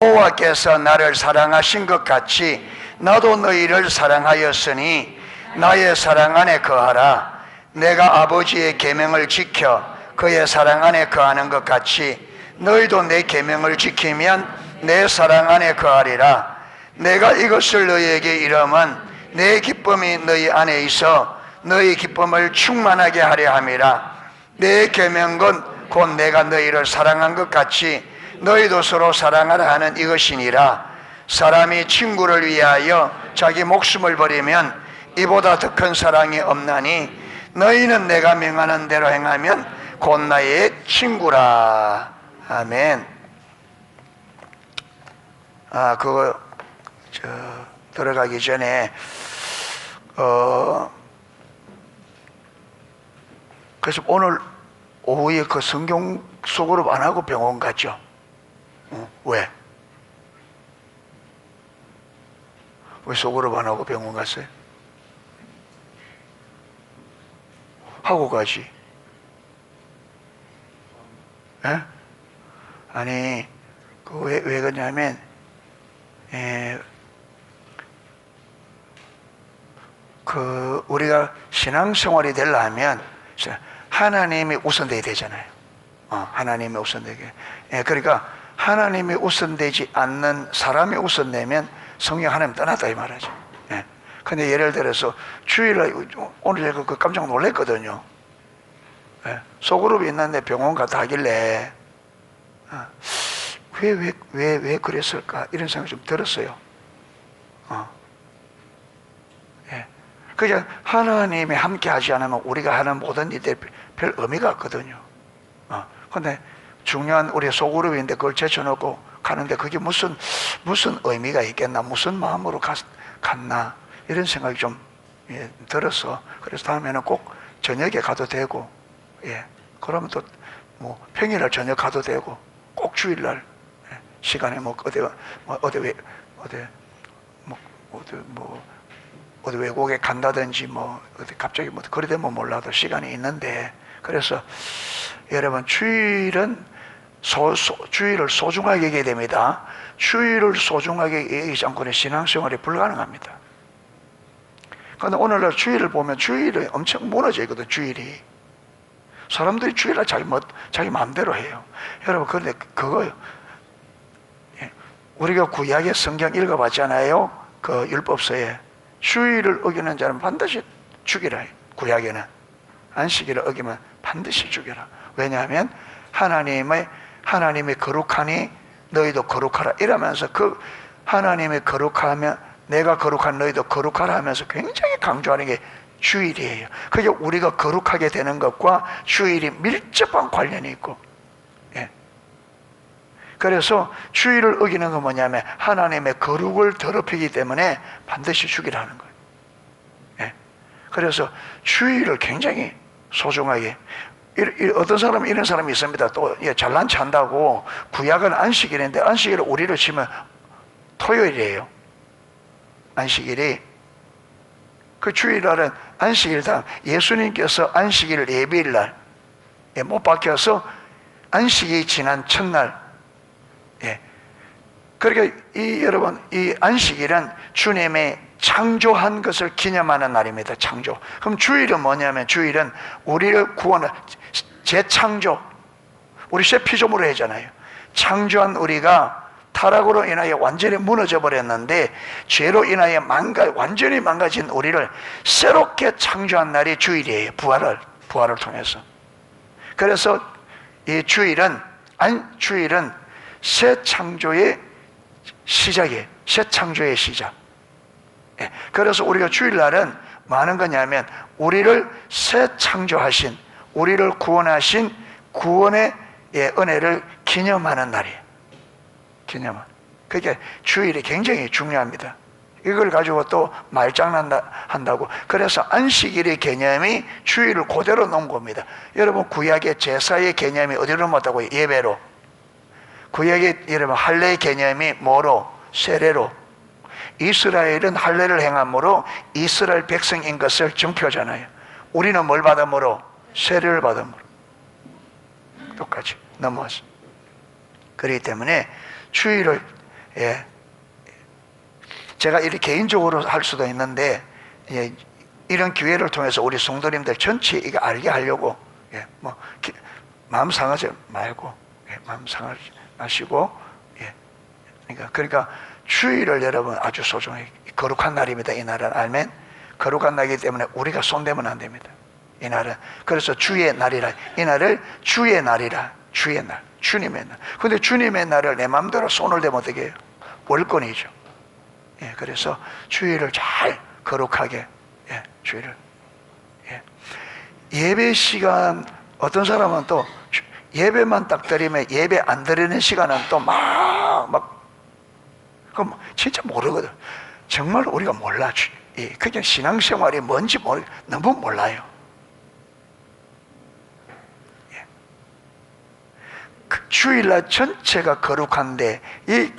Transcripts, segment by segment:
여호와께서 나를 사랑하신 것 같이 나도 너희를 사랑하였으니 나의 사랑 안에 거하라. 내가 아버지의 계명을 지켜 그의 사랑 안에 거하는 것 같이 너희도 내 계명을 지키면 내 사랑 안에 거하리라. 내가 이것을 너희에게 이름은 내 기쁨이 너희 안에 있어 너희 기쁨을 충만하게 하려 함이라. 내 계명은 곧 내가 너희를 사랑한 것 같이 너희도 서로 사랑하라 하는 이것이니라. 사람이 친구를 위하여 자기 목숨을 버리면 이보다 더 큰 사랑이 없나니 너희는 내가 명하는 대로 행하면 곧 나의 친구라. 아멘. 들어가기 전에 그래서 오늘 오후에 그 성경 속으로 안 하고 병원 갔죠. 왜? 왜 속으로 안 하고 병원 갔어요? 하고 가지. 에? 아니, 왜 그러냐면, 우리가 신앙생활이 되려면 하나님이 우선돼야 되잖아요. 하나님이 우선되게. 그러니까 하나님이 우선되지 않는 사람이 우선되면 성령 하나님 떠났다 이 말이죠. 근데 예를 들어서 주일날 오늘 제가 깜짝 놀랐거든요. 소그룹이 있는데 병원 갔다 하길래 왜 그랬을까 이런 생각이 좀 들었어요. 그냥 하나님이 함께 하지 않으면 우리가 하는 모든 일들이 별 의미가 없거든요. 근데 중요한 우리 소그룹인데 그걸 제쳐놓고 가는데 그게 무슨 의미가 있겠나, 무슨 마음으로 갔나 이런 생각이 좀 들어서, 그래서 다음에는 꼭 저녁에 가도 되고, 그러면 또 뭐 평일날 저녁 가도 되고, 꼭 주일날 시간에 어디 외국에 간다든지 어디 갑자기 그래 되면 몰라도 시간이 있는데, 그래서 여러분 주일은 주일을 소중하게 여겨야 됩니다. 주일을 소중하게 여기지 않고는 신앙생활이 불가능합니다. 그런데 오늘날 주일을 보면 주일이 엄청 무너져 있거든. 주일이 사람들이 주일날 자기 마음대로 해요. 여러분, 그런데 그거요, 우리가 구약의 성경 읽어봤잖아요. 그 율법서에 주일을 어기는 자는 반드시 죽이라. 구약에는 안식일을 어기면 반드시 죽여라. 왜냐하면 하나님의 거룩하니 너희도 거룩하라 이러면서, 그 하나님의 거룩하면 내가 거룩한 너희도 거룩하라 하면서 굉장히 강조하는 게 주일이에요. 그게 우리가 거룩하게 되는 것과 주일이 밀접한 관련이 있고, 그래서 주일을 어기는 건 뭐냐면 하나님의 거룩을 더럽히기 때문에 반드시 죽이라는 거예요. 그래서 주일을 굉장히 소중하게, 어떤 사람은 이런 사람이 있습니다. 또 잘난 체 한다고 구약은 안식일인데 안식일을 우리로 치면 토요일이에요. 안식일이, 그 주일날은 안식일 다음 예수님께서 안식일을 예배일날 못 박혀서 안식이 지난 첫날, 그러니까 여러분, 이 안식일은 주님의 창조한 것을 기념하는 날입니다. 창조. 그럼 주일은 뭐냐면, 주일은 우리를 구원을 재창조, 우리 새 피조물을 하잖아요. 창조한 우리가 타락으로 인하여 완전히 무너져 버렸는데, 죄로 인하여 완전히 망가진 우리를 새롭게 창조한 날이 주일이에요. 부활을 통해서. 그래서 이 주일은 새 창조의 시작이에요. 새 창조의 시작. 그래서 우리가 주일날은 뭐 하는 거냐면, 우리를 새 창조하신, 우리를 구원하신 구원의 은혜를 기념하는 날이에요. 그러니까 주일이 굉장히 중요합니다. 이걸 가지고 또 말장난한다고. 그래서 안식일의 개념이 주일을 그대로 놓은 겁니다. 여러분, 구약의 제사의 개념이 어디로 넘었다고요? 예배로. 구약의 여러분 할례의 개념이 뭐로? 세례로. 이스라엘은 할례를 행함으로 이스라엘 백성인 것을 증표하잖아요. 우리는 뭘 받음으로? 세례를 받음으로. 똑같이 넘어왔어. 그렇기 때문에 주일을 예. 제가 이렇게 개인적으로 할 수도 있는데, 예, 이런 기회를 통해서 우리 성도님들 전체 이거 알게 하려고, 예, 뭐 마음 상하지 말고, 예, 마음 상하지 마시고, 예, 그러니까 주일을 여러분 아주 소중히 거룩한 날입니다. 이 날은 아멘. 거룩한 날이기 때문에 우리가 손대면 안 됩니다. 이 날은 그래서 주의 날이라, 이 날을 주의 날이라, 주의 날, 주님의 날. 근데 주님의 날을 내 마음대로 손을 대면 어떻게 해요? 월권이죠. 예, 그래서 주일을 잘 거룩하게, 예, 주일을, 예. 예배 시간, 어떤 사람은 또 예배만 딱 드리면 예배 안 드리는 시간은 또 그럼 진짜 모르거든. 정말 우리가 몰라. 그냥 신앙생활이 뭔지 너무 몰라요. 그 주일날 전체가 거룩한데, 이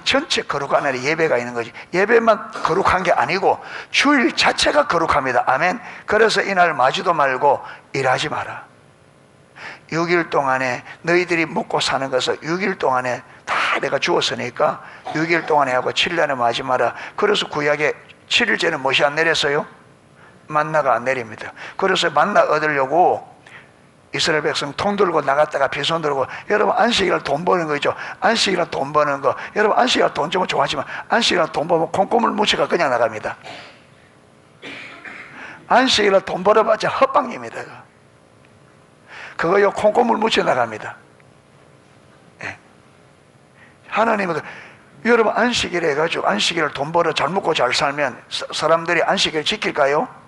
전체 거룩한 날에 예배가 있는 거지. 예배만 거룩한 게 아니고 주일 자체가 거룩합니다. 아멘. 그래서 이날 마지도 말고 일하지 마라. 6일 동안에 너희들이 먹고 사는 것을 6일 동안에 다 내가 주었으니까 6일 동안에 하고 7일에 뭐 하지 마라. 그래서 구약에 7일째는 무엇이 안 내렸어요? 만나가 안 내립니다. 그래서 만나 얻으려고 이스라엘 백성 통 들고 나갔다가 빈손 들고, 여러분 안식일날 돈 버는 거 있죠? 안식일날 돈 버는 거, 여러분 안식일날 돈 좀 좋아하지만 안식일날 돈 벌면 콩고물 묻혀가 그냥 나갑니다. 안식일날 돈 벌어봤자 헛방입니다. 그거요 콩고물 묻혀 나갑니다. 예. 하나님은 여러분 안식일 해가지고 안식일을 돈 벌어 잘 먹고 잘 살면 사람들이 안식일 지킬까요?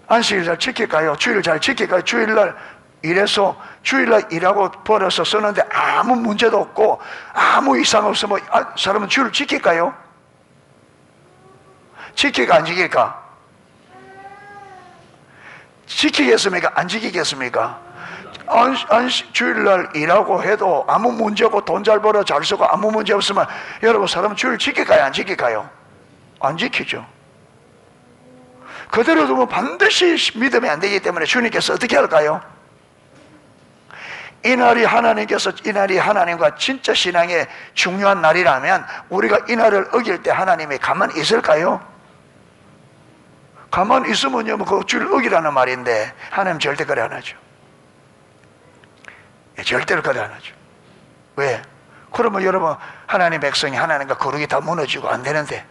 안식일 잘 지킬까요? 주일 잘 지킬까요? 주일날 일해서 주일날 일하고 벌어서 쓰는데 아무 문제도 없고 아무 이상 없으면 사람은 주일을 지킬까요? 지킬까 안 지킬까? 지키겠습니까? 안 지키겠습니까? 주일날 일하고 해도 아무 문제 없고 돈 잘 벌어 잘 쓰고 아무 문제 없으면 여러분 사람은 주일 지킬까요? 안 지킬까요? 안 지키죠. 그대로 두면 반드시 믿으면 안 되기 때문에 주님께서 어떻게 할까요? 이 날이 하나님과 진짜 신앙의 중요한 날이라면 우리가 이 날을 어길 때 하나님이 가만히 있을까요? 가만히 있으면요, 그 주일 어기라는 말인데 하나님 절대 그래 안 하죠. 절대로 그래 안 하죠. 왜? 그러면 여러분 하나님 백성이 하나님과 거룩이 다 무너지고 안 되는데,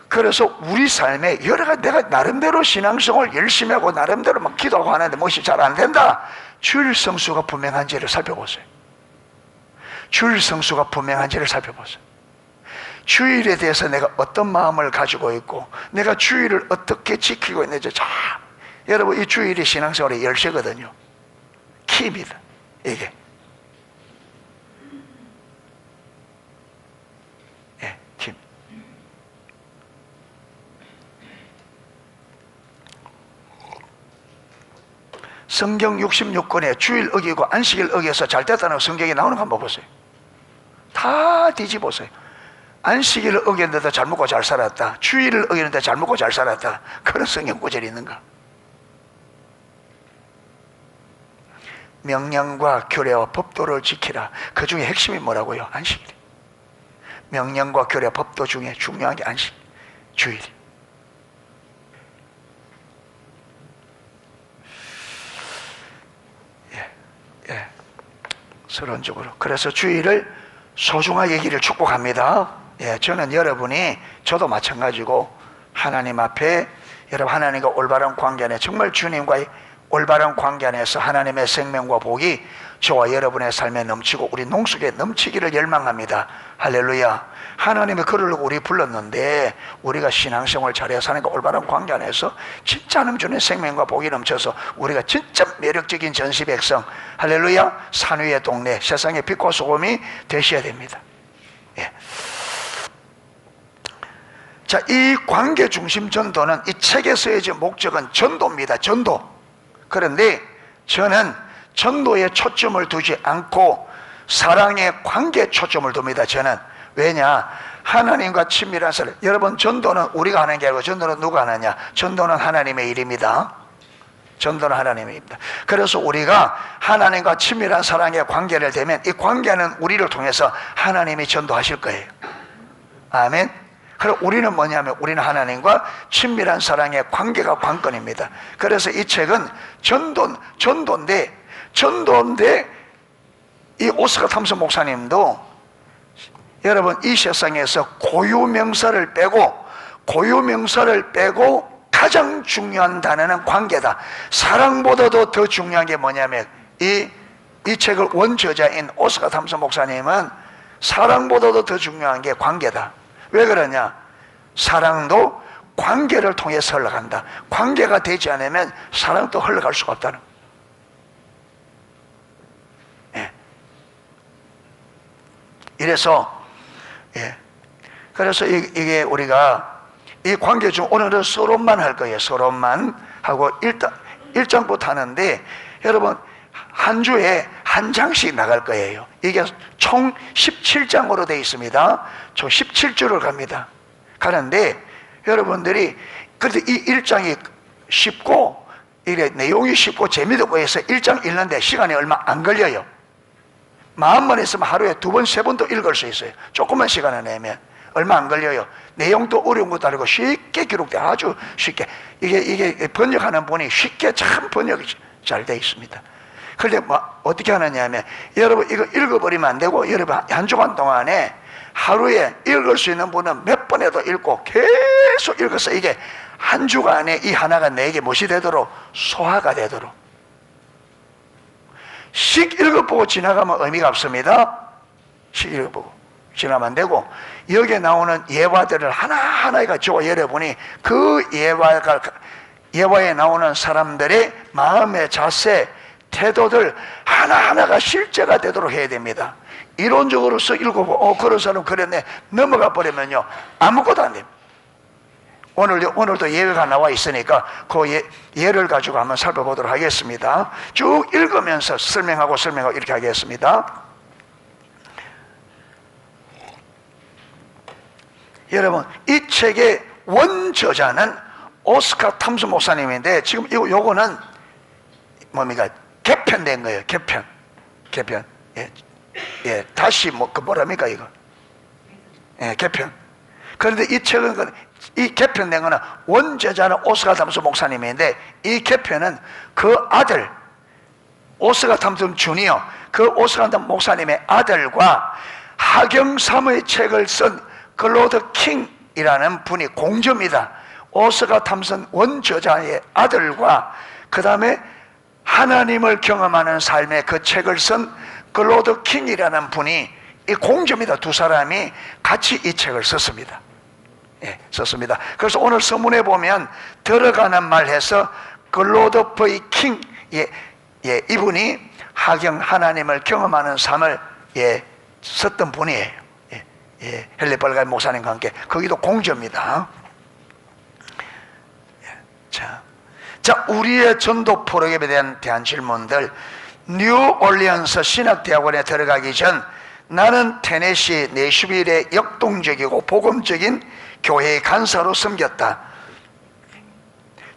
그래서 우리 삶에 여러 가지 내가 나름대로 신앙생활 열심히 하고 나름대로 막 기도하고 하는데 무엇이 잘 안 된다. 주일 성수가 분명한지를 살펴보세요. 주일 성수가 분명한지를 살펴보세요. 주일에 대해서 내가 어떤 마음을 가지고 있고 내가 주일을 어떻게 지키고 있는지. 자, 여러분 이 주일이 신앙생활의 열쇠거든요. 키입니다. 이게. 예, 키. 성경 66권에 주일 어기고 안식일 어기서 잘 됐다는 성경이 나오는 거 한번 보세요. 다 뒤집어보세요. 안식일을 어겼는데 잘 먹고 잘 살았다, 주일을 어겼는데 잘 먹고 잘 살았다, 그런 성경 구절이 있는가? 명령과 규례와 법도를 지키라. 그 중에 핵심이 뭐라고요? 안식일. 명령과 규례 법도 중에 중요한 게 안식, 주일. 서론적으로. 그래서 주일을 소중하게 여기를 축복합니다. 예, 저는 여러분이, 저도 마찬가지고 하나님 앞에, 여러분 하나님과 올바른 관계 안에, 정말 주님과의 올바른 관계 안에서 하나님의 생명과 복이 저와 여러분의 삶에 넘치고 우리 농속에 넘치기를 열망합니다. 할렐루야. 하나님의 그러려고 우리 불렀는데 우리가 신앙생활 잘해서 사는가 올바른 관계 안에서 진짜 하나님 주는 생명과 복이 넘쳐서 우리가 진짜 매력적인 전시백성, 할렐루야, 산 위의 동네, 세상의 빛과 소금이 되셔야 됩니다. 예. 자, 이 관계 중심 전도는 이 책에서의 목적은 전도입니다. 전도. 그런데 저는 전도에 초점을 두지 않고 사랑의 관계에 초점을 둡니다. 저는. 왜냐? 하나님과 친밀한 사람. 여러분, 전도는 우리가 하는 게 아니고 전도는 누가 하느냐? 전도는 하나님의 일입니다. 전도는 하나님입니다. 그래서 우리가 하나님과 친밀한 사랑의 관계를 되면 이 관계는 우리를 통해서 하나님이 전도하실 거예요. 아멘. 그럼 우리는 뭐냐면 우리는 하나님과 친밀한 사랑의 관계가 관건입니다. 그래서 이 책은 전도인데 이 오스카 탐슨 목사님도 여러분 이 세상에서 고유명사를 빼고 가장 중요한 단어는 관계다. 사랑보다도 더 중요한 게 뭐냐면 이 책을 원저자인 오스카 탐슨 목사님은 사랑보다도 더 중요한 게 관계다. 왜 그러냐? 사랑도 관계를 통해서 흘러간다. 관계가 되지 않으면 사랑도 흘러갈 수가 없다는. 예. 이래서 그래서 이게 우리가 이 관계 중 오늘은 서론만 할 거예요. 서론만 하고 1장부터 하는데 여러분 한 주에 한 장씩 나갈 거예요. 이게 총 17장으로 되어 있습니다. 총 17주를 갑니다. 가는데 여러분들이 그래도 이 1장이 쉽고 이래 내용이 쉽고 재미있고 해서 1장 읽는데 시간이 얼마 안 걸려요. 마음만 있으면 하루에 2번, 3번도 읽을 수 있어요. 조금만 시간을 내면 얼마 안 걸려요. 내용도 어려운 것도 아니고 쉽게 기록돼. 아주 쉽게. 이게 번역하는 분이 쉽게 참 번역이 잘 돼 있습니다. 그런데 뭐 어떻게 하느냐 하면 여러분 이거 읽어버리면 안 되고 여러분 한 주간 동안에 하루에 읽을 수 있는 분은 몇 번에도 읽고 계속 읽어서 이게 한 주간에 이 하나가 내게 무엇이 되도록 소화가 되도록 씩 읽어보고 지나가면 의미가 없습니다. 씩 읽어보고 지나면 안 되고 여기에 나오는 예화들을 하나하나 가지고 여러분이 그 예화에 나오는 사람들의 마음의 자세, 태도들 하나하나가 실제가 되도록 해야 됩니다. 이론적으로서 읽어보고 그런 사람 그랬네 넘어가 버리면요 아무것도 안 됩니다. 오늘도 예외가 나와 있으니까 그 예를 가지고 한번 살펴보도록 하겠습니다. 쭉 읽으면서 설명하고 이렇게 하겠습니다. 여러분 이 책의 원저자는 오스카 탐슨 목사님인데 지금 요거는 뭡니까? 개편된 거예요. 개편. 다시 뭐랍니까 이거? 개편. 그런데 이 책은 이 개편된 거는 원저자는 오스카 탐슨 목사님인데 이 개편은 그 아들 오스카 탐슨 주니어 그 오스카 탐슨 목사님의 아들과 하경 3의 책을 쓴 클로드 킹이라는 분이 공저입니다. 오스카 탐슨 원저자의 아들과 그 다음에 하나님을 경험하는 삶의 그 책을 쓴 클로드 킹이라는 분이 이 공저입니다. 두 사람이 같이 이 책을 썼습니다. 썼습니다. 그래서 오늘 서문에 보면 들어가는 말 해서 클로드 V 킹 이분이 하나님을 경험하는 삶을 썼던 분이에요. 헨리 벌가이 목사님과 함께 거기도 공저입니다. 자, 우리의 전도 프로그램에 대한 질문들. 뉴올리언스 신학대학원에 들어가기 전 나는 테네시 내슈빌의 역동적이고 복음적인 교회의 간사로 섬겼다.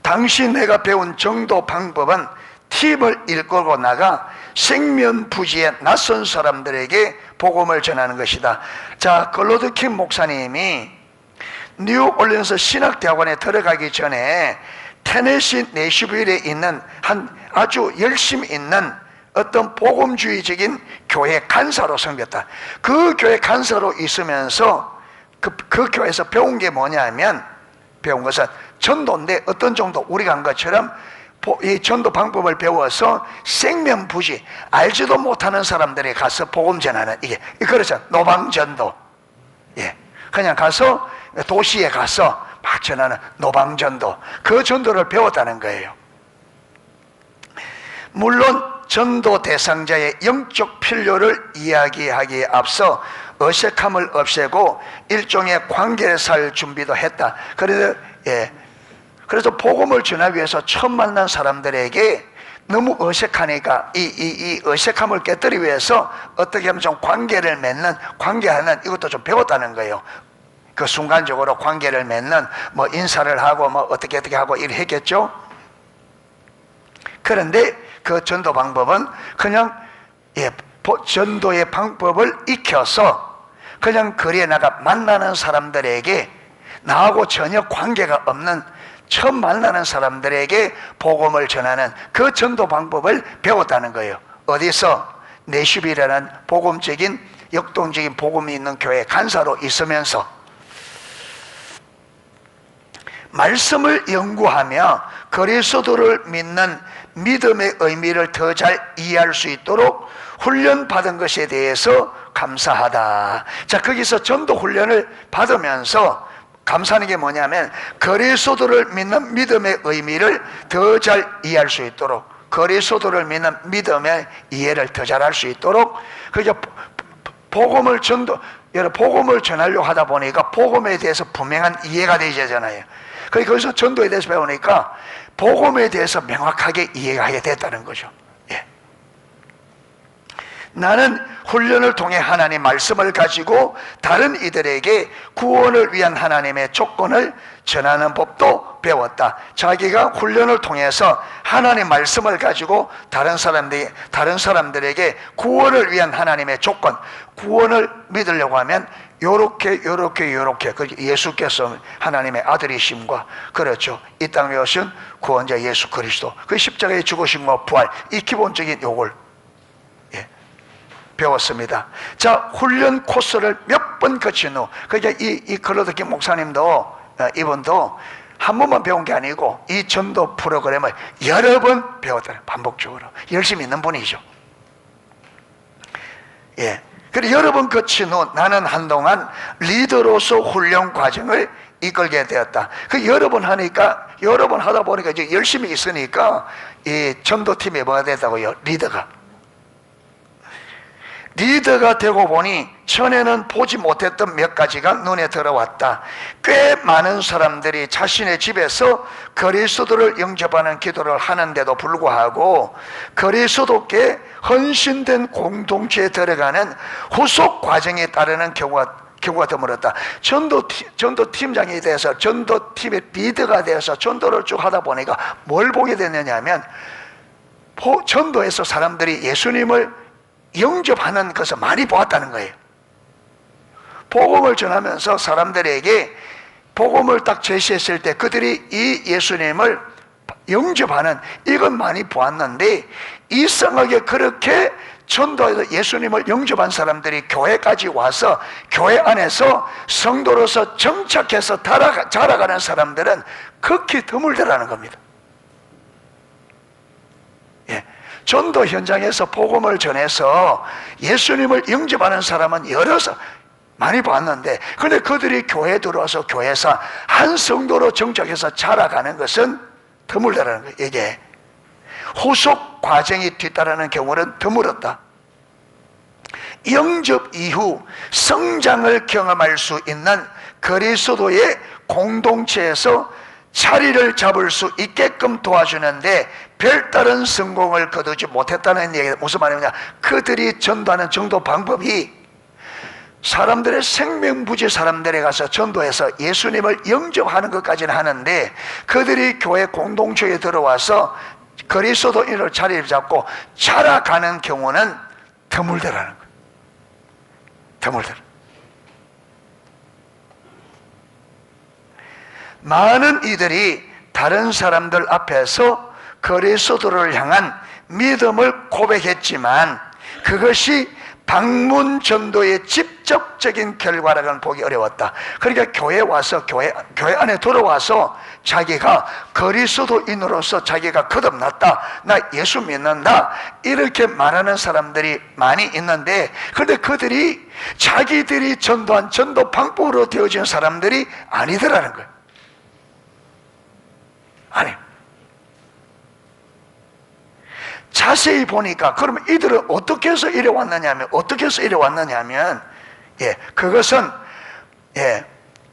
당시 내가 배운 전도 방법은 팁을 읽고 나가 생면부지의 낯선 사람들에게 복음을 전하는 것이다. 자, 클로드 킹 목사님이 뉴올리언스 신학대학원에 들어가기 전에 테네시 내슈빌에 있는 한 아주 열심히 있는 어떤 복음주의적인 교회 간사로 섬겼다. 그 교회 간사로 있으면서 그 교회에서 배운 게 뭐냐면 배운 것은 전도인데 어떤 정도 우리가 한 것처럼 이 전도 방법을 배워서 생면부지 알지도 못하는 사람들이 가서 복음 전하는 이게 그렇죠. 노방전도. 그냥 가서 도시에 가서 막 전하는 노방전도 그 전도를 배웠다는 거예요. 물론 전도 대상자의 영적 필요를 이야기하기에 앞서 어색함을 없애고 일종의 관계를 살 준비도 했다. 그래서 복음을 전하기 위해서 처음 만난 사람들에게 너무 어색하니까 이 어색함을 깨뜨리기 위해서 어떻게 하면 좀 관계하는 이것도 좀 배웠다는 거예요. 그 순간적으로 관계를 맺는 인사를 하고 어떻게 하고 이렇게 했겠죠. 그런데 그 전도 방법은 그냥 전도의 방법을 익혀서 그냥 거리에 나가 만나는 사람들에게, 나하고 전혀 관계가 없는 처음 만나는 사람들에게 복음을 전하는 그 전도 방법을 배웠다는 거예요. 어디서? 내슈빌이라는 복음적인, 역동적인 복음이 있는 교회 간사로 있으면서 말씀을 연구하며 그리스도를 믿는 믿음의 의미를 더 잘 이해할 수 있도록 훈련받은 것에 대해서 감사하다. 자, 거기서 전도 훈련을 받으면서 감사하는 게 뭐냐면, 그리스도를 믿는 믿음의 의미를 더 잘 이해할 수 있도록, 그리스도를 믿는 믿음의 이해를 더 잘할 수 있도록, 그저 복음을 전하려고 하다 보니까 복음에 대해서 분명한 이해가 되잖아요. 거기서 전도에 대해서 배우니까 복음에 대해서 명확하게 이해하게 됐다는 거죠. 나는 훈련을 통해 하나님 말씀을 가지고 다른 이들에게 구원을 위한 하나님의 조건을 전하는 법도 배웠다. 자기가 훈련을 통해서 하나님 말씀을 가지고 다른 사람들에게 구원을 위한 하나님의 조건, 구원을 믿으려고 하면 요렇게 예수께서 하나님의 아들이심과, 그렇죠, 이 땅에 오신 구원자 예수 그리스도, 그 십자가의 죽으심과 부활, 이 기본적인 요걸 배웠습니다. 자, 훈련 코스를 몇 번 거친 후, 그러니까 이 클로드 목사님도, 이분도 한 번만 배운 게 아니고 이 전도 프로그램을 여러 번 배웠다. 반복적으로 열심히 있는 분이죠. 그리고 여러 번 거친 후 나는 한동안 리더로서 훈련 과정을 이끌게 되었다. 그 여러 번 하니까, 여러 번 하다 보니까 이제 열심히 있으니까 이 전도팀이 뭐가 됐다고요? 리더가 되고 보니 전에는 보지 못했던 몇 가지가 눈에 들어왔다. 꽤 많은 사람들이 자신의 집에서 그리스도를 영접하는 기도를 하는데도 불구하고 그리스도께 헌신된 공동체에 들어가는 후속 과정에 따르는 경우가 드물었다. 전도팀장이 돼서, 전도팀의 리더가 돼서 전도를 쭉 하다 보니까 뭘 보게 됐느냐 하면, 전도에서 사람들이 예수님을 영접하는 것을 많이 보았다는 거예요. 복음을 전하면서 사람들에게 복음을 딱 제시했을 때 그들이 이 예수님을 영접하는, 이건 많이 보았는데, 이상하게 그렇게 전도에서 예수님을 영접한 사람들이 교회까지 와서 교회 안에서 성도로서 정착해서 자라가는 사람들은 극히 드물더라는 겁니다. 전도 현장에서 복음을 전해서 예수님을 영접하는 사람은 여러서 많이 봤는데, 그런데 그들이 교회에 들어와서 교회에서 한 성도로 정착해서 자라가는 것은 드물다라는 거예요. 이게 후속 과정이 뒤따르는 경우는 드물었다. 영접 이후 성장을 경험할 수 있는 그리스도의 공동체에서 자리를 잡을 수 있게끔 도와주는데 별다른 성공을 거두지 못했다는 얘기가 무슨 말이냐, 그들이 전도하는 전도 방법이 사람들의 생명부지 사람들에 가서 전도해서 예수님을 영접하는 것까지는 하는데, 그들이 교회 공동체에 들어와서 그리스도인으로 자리를 잡고 자라가는 경우는 드물더라는 거예요. 드물더라. 많은 이들이 다른 사람들 앞에서 그리스도를 향한 믿음을 고백했지만 그것이 방문 전도의 직접적인 결과라고는 보기 어려웠다. 그러니까 교회에 와서 교회 안에 들어와서 자기가 그리스도인으로서 자기가 거듭났다, 나 예수 믿는다, 이렇게 말하는 사람들이 많이 있는데, 그런데 그들이 자기들이 전도한 전도 방법으로 되어진 사람들이 아니더라는 거예요. 아니, 자세히 보니까 그러면 이들은 어떻게 해서 이래 왔느냐면 그것은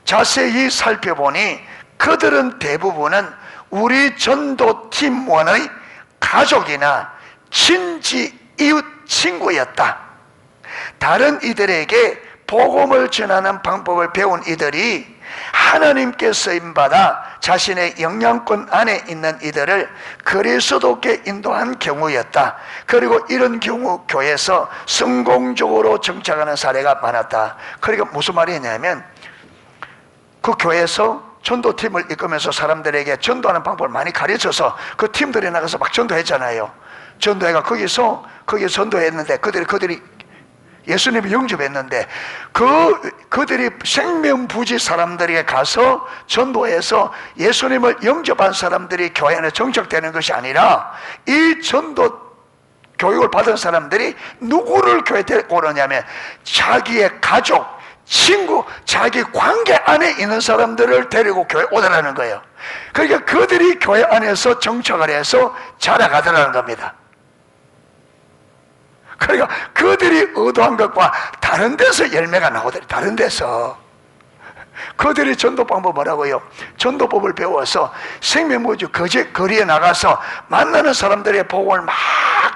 자세히 살펴보니 그들은 대부분은 우리 전도팀원의 가족이나 친지, 이웃, 친구였다. 다른 이들에게 복음을 전하는 방법을 배운 이들이 하나님께 쓰임받아 자신의 영향권 안에 있는 이들을 그리스도께 인도한 경우였다. 그리고 이런 경우 교회에서 성공적으로 정착하는 사례가 많았다. 그러니까 무슨 말이냐면 그 교회에서 전도팀을 이끌면서 사람들에게 전도하는 방법을 많이 가르쳐서 그 팀들이 나가서 막 전도했잖아요. 전도회가 거기서 전도했는데 그들이 예수님을 영접했는데 그들이 생명부지 사람들에게 가서 전도해서 예수님을 영접한 사람들이 교회 안에 정착되는 것이 아니라 이 전도 교육을 받은 사람들이 누구를 교회에 데리고 오느냐면 자기의 가족, 친구, 자기 관계 안에 있는 사람들을 데리고 교회에 오더라는 거예요. 그러니까 그들이 교회 안에서 정착을 해서 자라가더라는 겁니다. 그러니까 그들이 의도한 것과 다른 데서 열매가 나오더니 다른 데서 그들이 전도 방법 뭐라고요? 전도법을 배워서 생명무주 거리에 나가서 만나는 사람들의 복음을 막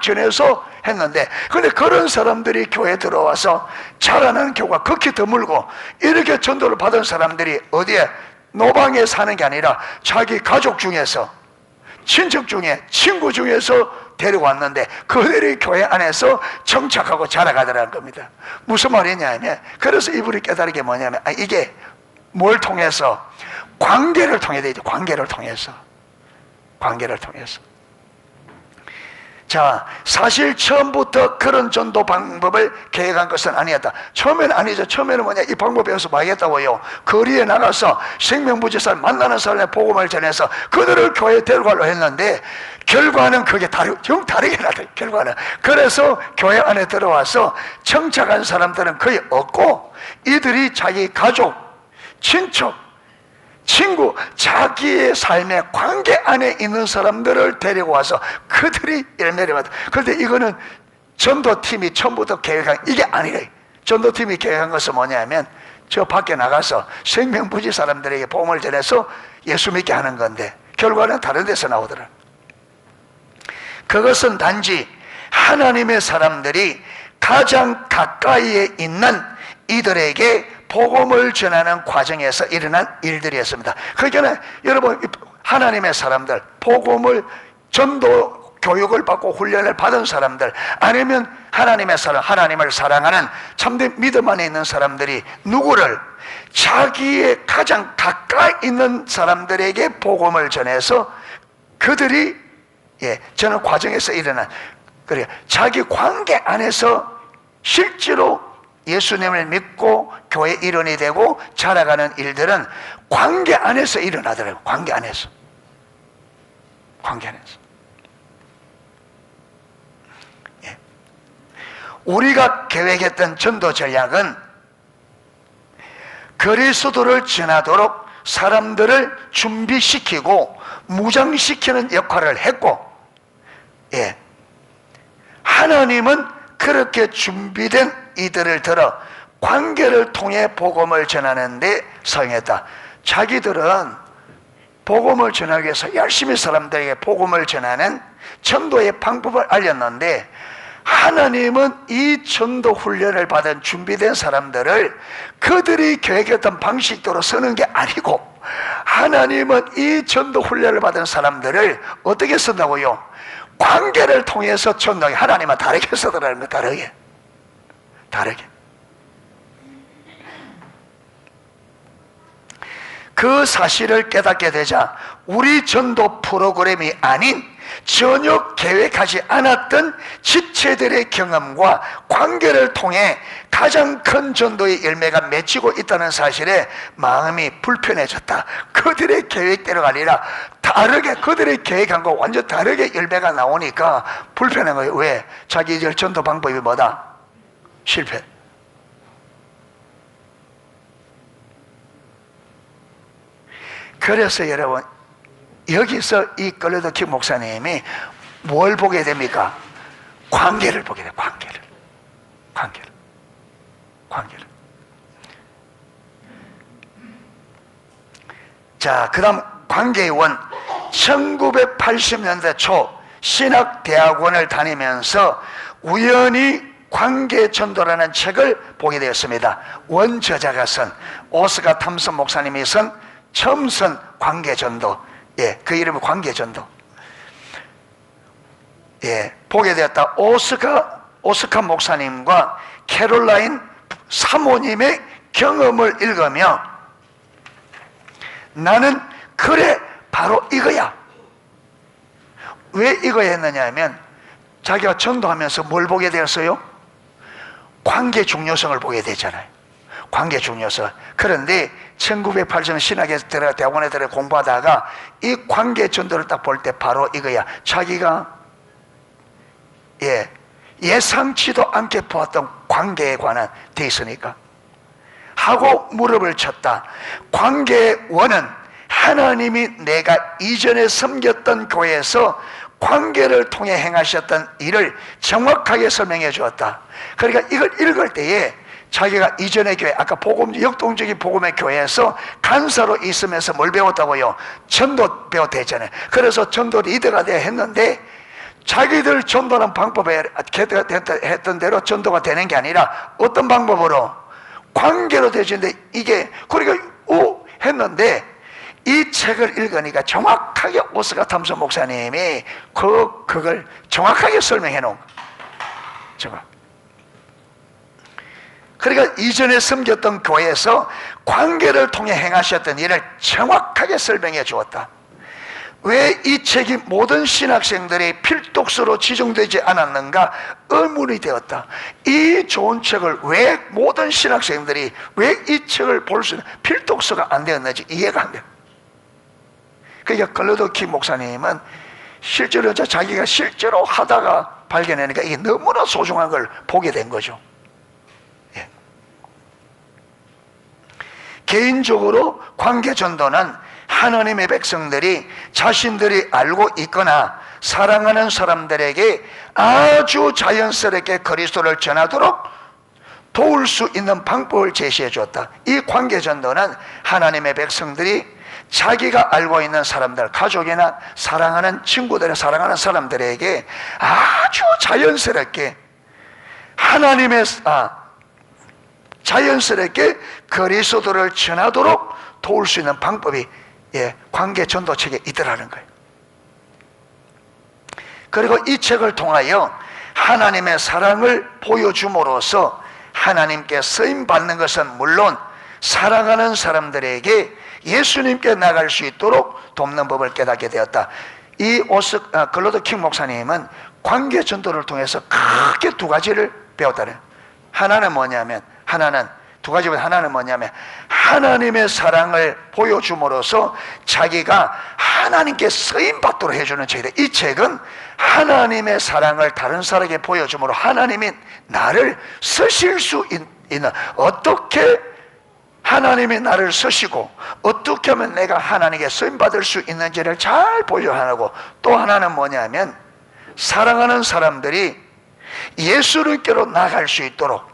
전해서 했는데 근데 그런 사람들이 교회에 들어와서 자라나는 경우가 극히 드물고 이렇게 전도를 받은 사람들이 어디에 노방에 사는 게 아니라 자기 가족 중에서 친척 중에 친구 중에서 데리고 왔는데 그들이 교회 안에서 정착하고 자라가더라는 겁니다. 무슨 말이냐면 그래서 이분이 깨달은 게 뭐냐면 이게 뭘 통해서? 관계를 통해 되죠. 관계를 통해서. 자, 사실 처음부터 그런 전도 방법을 계획한 것은 아니었다. 처음에는 아니죠. 처음에는 뭐냐, 이 방법 배워서 뭐 하겠다고요? 거리에 나가서 생명부지사를 만나는 사람의 복음을 전해서 그들을 교회에 데려가려고 했는데 결과는 그게 정 다르게 나타요. 결과는. 그래서 교회 안에 들어와서 정착한 사람들은 거의 없고 이들이 자기 가족, 친척, 친구, 자기의 삶의 관계 안에 있는 사람들을 데리고 와서 그들이 열매를 받아. 그런데 이거는 전도팀이 처음부터 계획한 이게 아니래. 전도팀이 계획한 것은 뭐냐면 저 밖에 나가서 생명부지 사람들에게 복음을 전해서 예수 믿게 하는 건데 결과는 다른 데서 나오더라. 그것은 단지 하나님의 사람들이 가장 가까이에 있는 이들에게 복음을 전하는 과정에서 일어난 일들이었습니다. 그러니까 여러분 하나님의 사람들, 복음을 전도 교육을 받고 훈련을 받은 사람들 아니면 하나님의 사람, 하나님을 사랑하는 참된 믿음 안에 있는 사람들이 누구를 자기의 가장 가까이 있는 사람들에게 복음을 전해서 그들이 저는 과정에서 일어난 그래 자기 관계 안에서 실제로 예수님을 믿고 교회 일원이 되고 자라가는 일들은 관계 안에서 일어나더라고요. 관계 안에서. 우리가 계획했던 전도 전략은 그리스도를 전하도록 사람들을 준비시키고 무장시키는 역할을 했고 하나님은 그렇게 준비된 이들을 들어 관계를 통해 복음을 전하는 데 사용했다. 자기들은 복음을 전하기 위해서 열심히 사람들에게 복음을 전하는 전도의 방법을 알렸는데 하나님은 이 전도 훈련을 받은 준비된 사람들을 그들이 계획했던 방식대로 쓰는 게 아니고 하나님은 이 전도 훈련을 받은 사람들을 어떻게 쓴다고요? 관계를 통해서 전도하게 하나님은 다르게 쓰더라는 거예요. 다르게. 그 사실을 깨닫게 되자 우리 전도 프로그램이 아닌 전혀 계획하지 않았던 지체들의 경험과 관계를 통해 가장 큰 전도의 열매가 맺히고 있다는 사실에 마음이 불편해졌다. 그들의 계획대로가 아니라 다르게 그들의 계획한 거 완전 다르게 열매가 나오니까 불편한 거예요. 왜? 자기 전도 방법이 뭐다? 실패. 그래서 여러분 여기서 이 끌레도키 목사님이 뭘 보게 됩니까? 관계를 보게 돼요. 관계를. 자, 그 다음 관계의 원. 1980년대 초 신학대학원을 다니면서 우연히 관계전도라는 책을 보게 되었습니다. 원저자가 쓴, 오스카 탐슨 목사님이 처음 쓴 관계전도, 그 이름은 관계전도. 보게 되었다. 오스카 목사님과 캐롤라인 사모님의 경험을 읽으며 나는 그래 바로 이거야. 왜 이거 했느냐 하면 자기가 전도하면서 뭘 보게 되었어요? 관계 중요성을 보게 되잖아요. 관계 중요성. 그런데 1980년 신학에 들어가 대학원에 들어가 공부하다가 이 관계 전도를 딱 볼 때 바로 이거야. 자기가 예상치도 않게 보았던 관계에 관한 돼 있으니까 하고 무릎을 쳤다. 관계의 원은 하나님이 내가 이전에 섬겼던 교회에서 관계를 통해 행하셨던 일을 정확하게 설명해 주었다. 그러니까 이걸 읽을 때에 자기가 이전의 교회, 아까 역동적인 복음의 교회에서 간사로 있으면서 뭘 배웠다고요? 전도 배웠다 했잖아요. 그래서 전도 리더가 돼야 했는데 자기들 전도하는 방법에 했던 대로 전도가 되는 게 아니라 어떤 방법으로? 관계로 되시는데 이게 그러니까 했는데 이 책을 읽으니까 정확하게 오스카 탐슨 목사님이 그걸 정확하게 설명해 놓은 거예요. 그러니까 이전에 섬겼던 교회에서 관계를 통해 행하셨던 일을 정확하게 설명해 주었다. 왜 이 책이 모든 신학생들의 필독서로 지정되지 않았는가 의문이 되었다. 이 좋은 책을 왜 모든 신학생들이 왜 이 책을 볼 수 있는 필독서가 안 되었는지 이해가 안 돼요. 그러니까 클로도키 목사님은 실제로 자기가 실제로 하다가 발견하니까 이게 너무나 소중한 걸 보게 된 거죠. 개인적으로 관계전도는 하나님의 백성들이 자신들이 알고 있거나 사랑하는 사람들에게 아주 자연스럽게 그리스도를 전하도록 도울 수 있는 방법을 제시해 주었다. 이 관계전도는 하나님의 백성들이 자기가 알고 있는 사람들, 가족이나 사랑하는 친구들, 사랑하는 사람들에게 아주 자연스럽게 자연스럽게 그리스도를 전하도록 도울 수 있는 방법이 관계 전도책에 있더라는 거예요. 그리고 이 책을 통하여 하나님의 사랑을 보여줌으로써 하나님께 쓰임 받는 것은 물론 사랑하는 사람들에게 예수님께 나갈 수 있도록 돕는 법을 깨닫게 되었다. 이 클로드 킹 목사님은 관계 전도를 통해서 크게 두 가지를 배웠다는. 하나는 뭐냐면 하나님의 사랑을 보여줌으로써 자기가 하나님께 쓰임받도록 해주는 책이다. 이 책은 하나님의 사랑을 다른 사람에게 보여줌으로 하나님이 나를 쓰실 수 있는, 어떻게 하나님이 나를 쓰시고 어떻게 하면 내가 하나님께 쓰임받을 수 있는지를 잘 보여하고, 또 하나는 뭐냐면 사랑하는 사람들이 예수님께로 나갈 수 있도록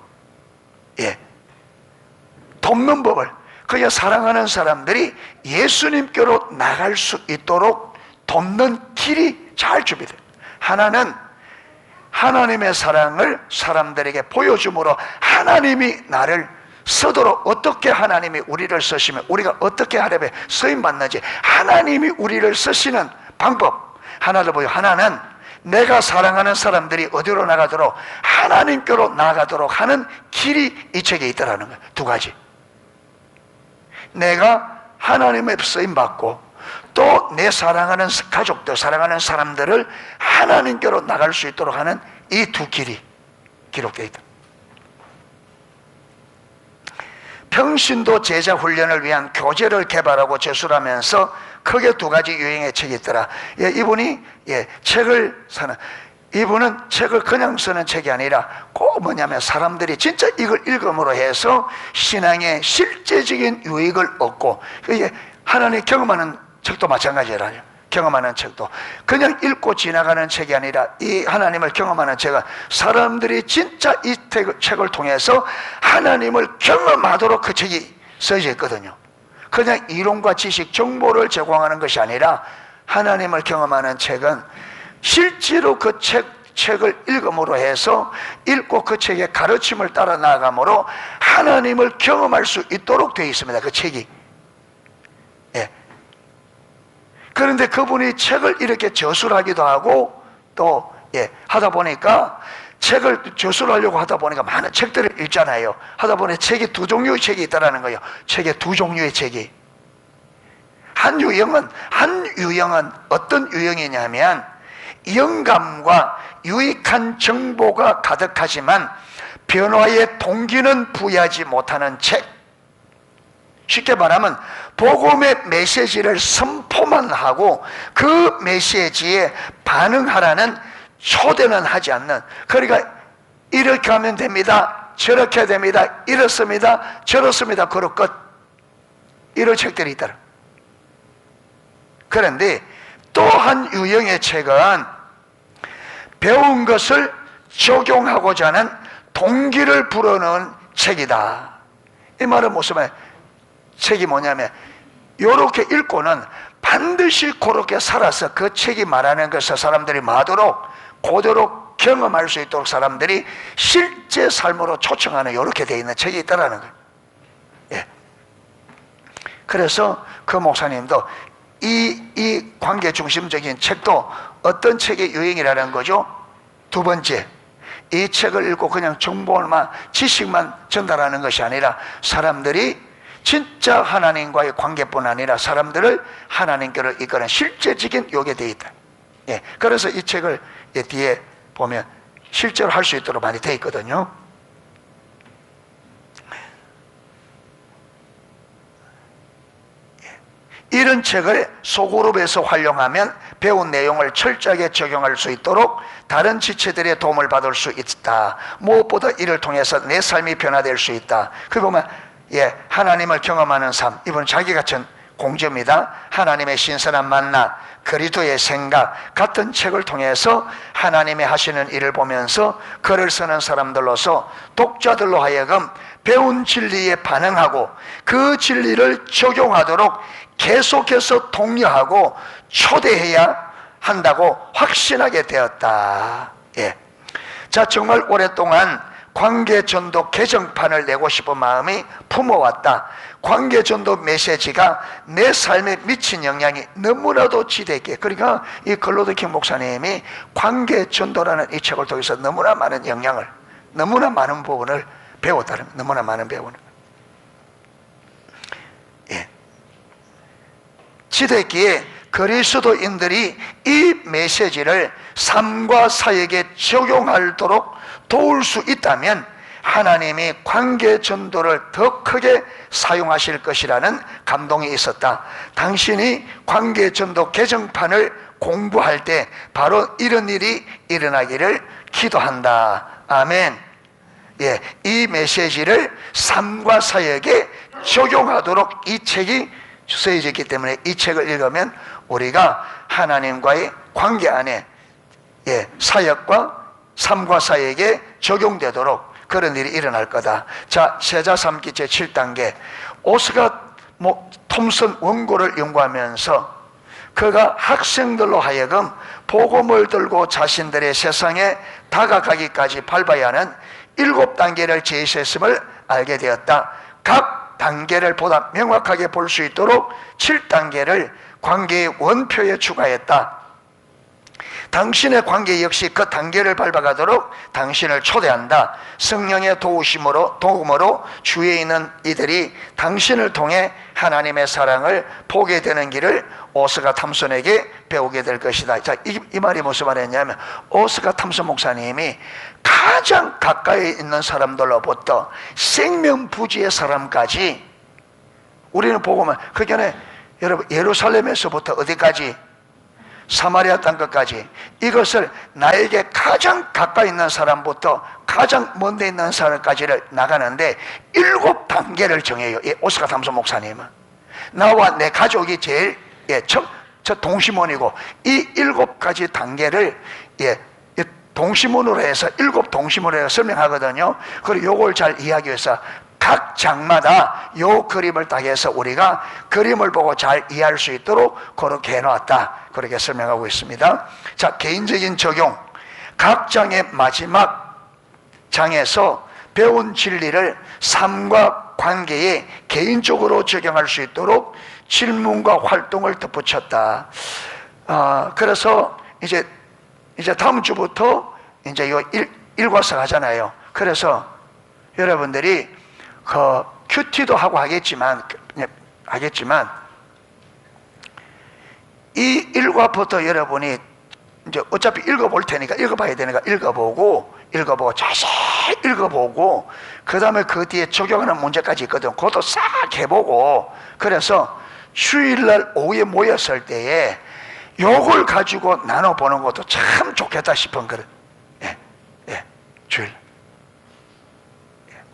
돕는 법을, 그냥 사랑하는 사람들이 예수님께로 나갈 수 있도록 돕는 길이 잘 준비돼요. 하나는 하나님의 사랑을 사람들에게 보여줌으로 하나님이 나를 쓰도록, 어떻게 하나님이 우리를 쓰시면 우리가 어떻게 하려면 쓰임받는지 하나님이 우리를 쓰시는 방법 하나를 보여. 하나는 내가 사랑하는 사람들이 어디로 나가도록 하나님께로 나가도록 하는 길이 이 책에 있다라는 거예요. 두 가지. 내가 하나님의 쓰임받고 또 내 사랑하는 가족들, 사랑하는 사람들을 하나님께로 나갈 수 있도록 하는 이 두 길이 기록되어 있다. 평신도 제자 훈련을 위한 교재를 개발하고 제출하면서 크게 두 가지 유형의 책이 있더라. 이분은 책을 그냥 쓰는 책이 아니라 꼭 뭐냐면 사람들이 진짜 이걸 읽음으로 해서 신앙의 실제적인 유익을 얻고, 이게 하나님 경험하는 책도 마찬가지라요. 경험하는 책도 그냥 읽고 지나가는 책이 아니라 이 하나님을 경험하는 책은 사람들이 진짜 이 책을 통해서 하나님을 경험하도록 그 책이 써져 있거든요. 그냥 이론과 지식, 정보를 제공하는 것이 아니라 하나님을 경험하는 책은 실제로 그 책을 읽음으로 해서 읽고 그 책의 가르침을 따라 나아감으로 하나님을 경험할 수 있도록 되어 있습니다. 그 책이. 예. 그런데 그분이 책을 이렇게 저술하기도 하고 또 하다 보니까 책을 저술하려고 하다 보니까 많은 책들을 읽잖아요. 하다 보니 책이 두 종류의 책이 있다라는 거예요. 책에 두 종류의 책이. 한 유형은 어떤 유형이냐면 영감과 유익한 정보가 가득하지만 변화의 동기는 부여하지 못하는 책. 쉽게 말하면 복음의 메시지를 선포만 하고 그 메시지에 반응하라는 초대는 하지 않는, 그러니까 이렇게 하면 됩니다, 저렇게 됩니다, 이렇습니다, 저렇습니다, 그럴 것, 이런 책들이 있더라. 그런데 또 한 유형의 책은 배운 것을 적용하고자 하는 동기를 불어넣은 책이다. 이 말은 무슨 말? 책이 뭐냐면 이렇게 읽고는 반드시 그렇게 살아서 그 책이 말하는 것을 사람들이 그대로 경험할 수 있도록 사람들이 실제 삶으로 초청하는 이렇게 되어 있는 책이 있다는 거예요. 예. 그래서 그 목사님도 이 관계 중심적인 책도 어떤 책의 유행이라는 거죠. 두 번째, 이 책을 읽고 그냥 정보만, 지식만 전달하는 것이 아니라 사람들이 진짜 하나님과의 관계뿐 아니라 사람들을 하나님께로 이끄는 실제적인 요게 되어 있다. 예, 그래서 이 책을 뒤에 보면 실제로 할 수 있도록 많이 되어 있거든요. 이런 책을 소그룹에서 활용하면 배운 내용을 철저하게 적용할 수 있도록 다른 지체들의 도움을 받을 수 있다. 무엇보다 이를 통해서 내 삶이 변화될 수 있다. 그 보면 하나님을 경험하는 삶, 이번 자기 같은 공저입니다. 하나님의 신선한 만나, 그리스도의 생각 같은 책을 통해서 하나님의 하시는 일을 보면서 글을 쓰는 사람들로서 독자들로 하여금 배운 진리에 반응하고 그 진리를 적용하도록 계속해서 독려하고 초대해야 한다고 확신하게 되었다. 자, 정말 오랫동안 관계전도 개정판을 내고 싶은 마음이 품어왔다. 관계전도 메시지가 내 삶에 미친 영향이 너무나도 지대하게, 그러니까 이 글로드킹 목사님이 관계전도라는 이 책을 통해서 너무나 많은 영향을, 너무나 많은 부분을 배웠다는, 너무나 많은 부분을 지대기에 그리스도인들이 이 메시지를 삶과 사역에 적용하도록 도울 수 있다면 하나님이 관계 전도를 더 크게 사용하실 것이라는 감동이 있었다. 당신이 관계 전도 개정판을 공부할 때 바로 이런 일이 일어나기를 기도한다. 아멘. 이 메시지를 삶과 사역에 적용하도록 이 책이 쓰여졌기 때문에 이 책을 읽으면 우리가 하나님과의 관계 안에 사역과 삶과 사역에 적용되도록 그런 일이 일어날 거다. 자, 세자 삼기 제7단계 오스가 톰슨 원고를 연구하면서 그가 학생들로 하여금 복음을 들고 자신들의 세상에 다가가기까지 밟아야 하는 7단계를 제시했음을 알게 되었다. 각 단계를 보다 명확하게 볼 수 있도록 7단계를 관계의 원표에 추가했다. 당신의 관계 역시 그 단계를 밟아가도록 당신을 초대한다. 성령의 도움으로 주위에 있는 이들이 당신을 통해 하나님의 사랑을 보게 되는 길을 오스가 탐손에게 배우게 될 것이다. 자, 이 말이 무슨 말이냐면 오스가 탐손 목사님이 가장 가까이 있는 사람들로부터 생명부지의 사람까지 우리는 보고만 그 전에 여러분 예루살렘에서부터 어디까지? 사마리아 땅끝까지 이것을 나에게 가장 가까이 있는 사람부터 가장 먼데 있는 사람까지를 나가는데 7단계를 정해요. 오스카 탐손 목사님은 나와 내 가족이 제일 첫 동심원이고 이 7가지 단계를 동심원으로 해서 7동심원으로 해서 설명하거든요. 그리고 요걸 잘 이해하기 위해서 각 장마다 요 그림을 딱 해서 우리가 그림을 보고 잘 이해할 수 있도록 그렇게 해놓았다. 그렇게 설명하고 있습니다. 자, 개인적인 적용. 각 장의 마지막 장에서 배운 진리를 삶과 관계에 개인적으로 적용할 수 있도록 질문과 활동을 덧붙였다. 그래서 이제 다음 주부터 이제 이거 일과서 하잖아요. 그래서 여러분들이 그 큐티도 하고 하겠지만 이 일과부터 여러분이 이제 어차피 읽어볼 테니까 읽어봐야 되니까 읽어보고 자세히 읽어보고 그 다음에 그 뒤에 적용하는 문제까지 있거든. 그것도 싹 해보고, 그래서 주일날 오후에 모였을 때에 요걸 가지고 나눠보는 것도 참 좋겠다 싶은 그런. 주일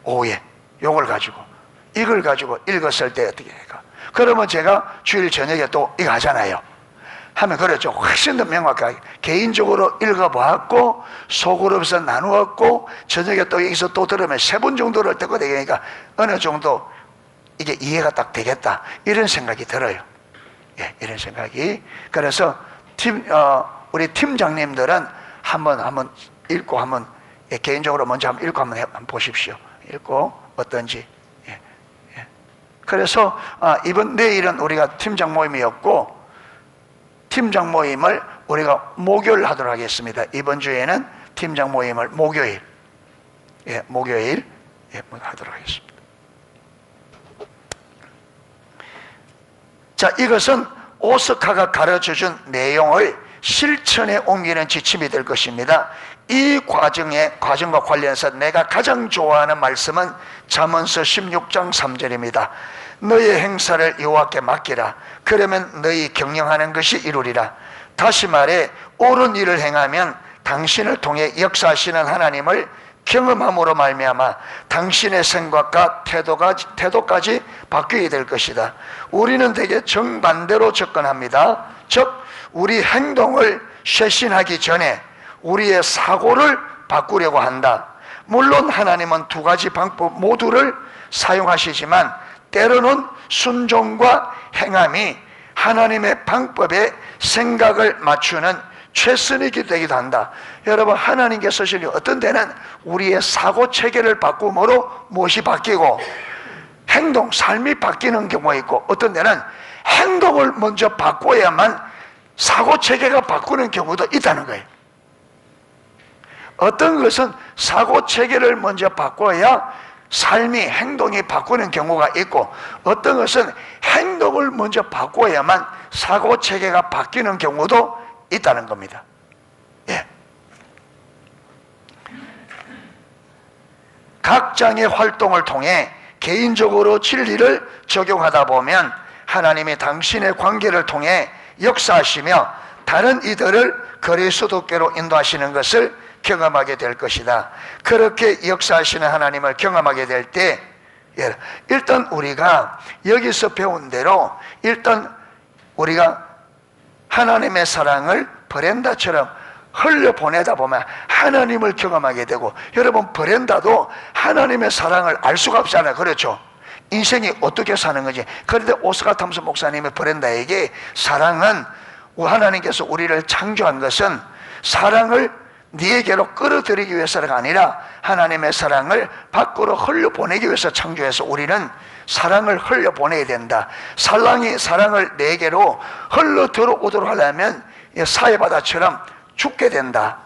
오후에 요걸 가지고 이걸 가지고 읽었을 때 어떻게 할까? 그러면 제가 주일 저녁에 또 이거 하잖아요. 하면 그렇죠. 훨씬 더 명확하게 개인적으로 읽어보았고 소그룹에서 나누었고 저녁에 또 여기서 또 들으면 3번 정도를 듣고 되니까 어느 정도 이게 이해가 딱 되겠다, 이런 생각이 들어요. 이런 생각이. 그래서 우리 팀장님들은 한번 읽고 한번 개인적으로 먼저 한번 읽고 한번 보십시오. 읽고 어떤지. 그래서 내일은 우리가 팀장 모임이었고, 팀장 모임을 우리가 목요일 하도록 하겠습니다. 이번 주에는 팀장 모임을 목요일 하도록 하겠습니다. 자, 이것은 오스카가 가르쳐준 내용을 실천에 옮기는 지침이 될 것입니다. 이 과정과 관련해서 내가 가장 좋아하는 말씀은 잠언서 16장 3절입니다. 너의 행사를 여호와께 맡기라. 그러면 너희 경영하는 것이 이루리라. 다시 말해 옳은 일을 행하면 당신을 통해 역사하시는 하나님을 경험함으로 말미암아 당신의 생각과 태도까지 바뀌게 될 것이다. 우리는 대개 정반대로 접근합니다. 즉 우리 행동을 쇄신하기 전에 우리의 사고를 바꾸려고 한다. 물론 하나님은 2가지 방법 모두를 사용하시지만 때로는 순종과 행함이 하나님의 방법에 생각을 맞추는 최선이기 되기도 한다. 여러분, 하나님께서 어떤 때는 우리의 사고체계를 바꿈으로 무엇이 바뀌고 행동, 삶이 바뀌는 경우가 있고, 어떤 때는 행동을 먼저 바꿔야만 사고체계가 바꾸는 경우도 있다는 거예요. 어떤 것은 사고체계를 먼저 바꿔야 삶이, 행동이 바꾸는 경우가 있고, 어떤 것은 행동을 먼저 바꿔야만 사고체계가 바뀌는 경우도 있다는 겁니다. 각 장의 활동을 통해 개인적으로 진리를 적용하다 보면 하나님이 당신의 관계를 통해 역사하시며 다른 이들을 그리스도께로 인도하시는 것을 경험하게 될 것이다. 그렇게 역사하시는 하나님을 경험하게 될 때, 일단 우리가 여기서 배운 대로 일단 우리가 하나님의 사랑을 버렌다처럼 흘려보내다 보면 하나님을 경험하게 되고, 여러분 버렌다도 하나님의 사랑을 알 수가 없잖아요. 그렇죠? 인생이 어떻게 사는 건지. 그런데 오스카 탐슨 목사님의 버렌다에게 사랑은, 하나님께서 우리를 창조한 것은 사랑을 네게로 끌어들이기 위해서가 아니라 하나님의 사랑을 밖으로 흘려보내기 위해서 창조해서 우리는 사랑을 흘려보내야 된다. 사랑을 내게로 흘러 들어오도록 하려면 사해바다처럼 죽게 된다.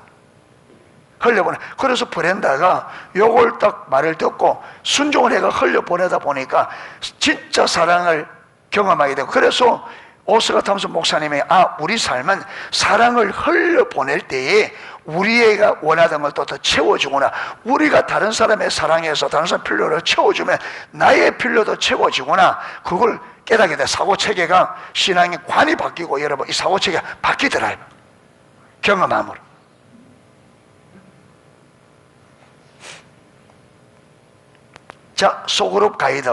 흘려보내. 그래서 브렌다가 요걸 딱 말을 듣고 순종을 해가 흘려보내다 보니까 진짜 사랑을 경험하게 되고, 그래서 오스카 탐슨 목사님이 우리 삶은 사랑을 흘려보낼 때에 우리가 원하던 걸 또 더 채워주구나. 우리가 다른 사람의 사랑에서 다른 사람 필요를 채워주면 나의 필요도 채워지구나. 그걸 깨닫게 돼. 사고체계가, 신앙의 관이 바뀌고, 여러분 이 사고체계가 바뀌더라고요. 경험함으로. 자, 소그룹 가이드.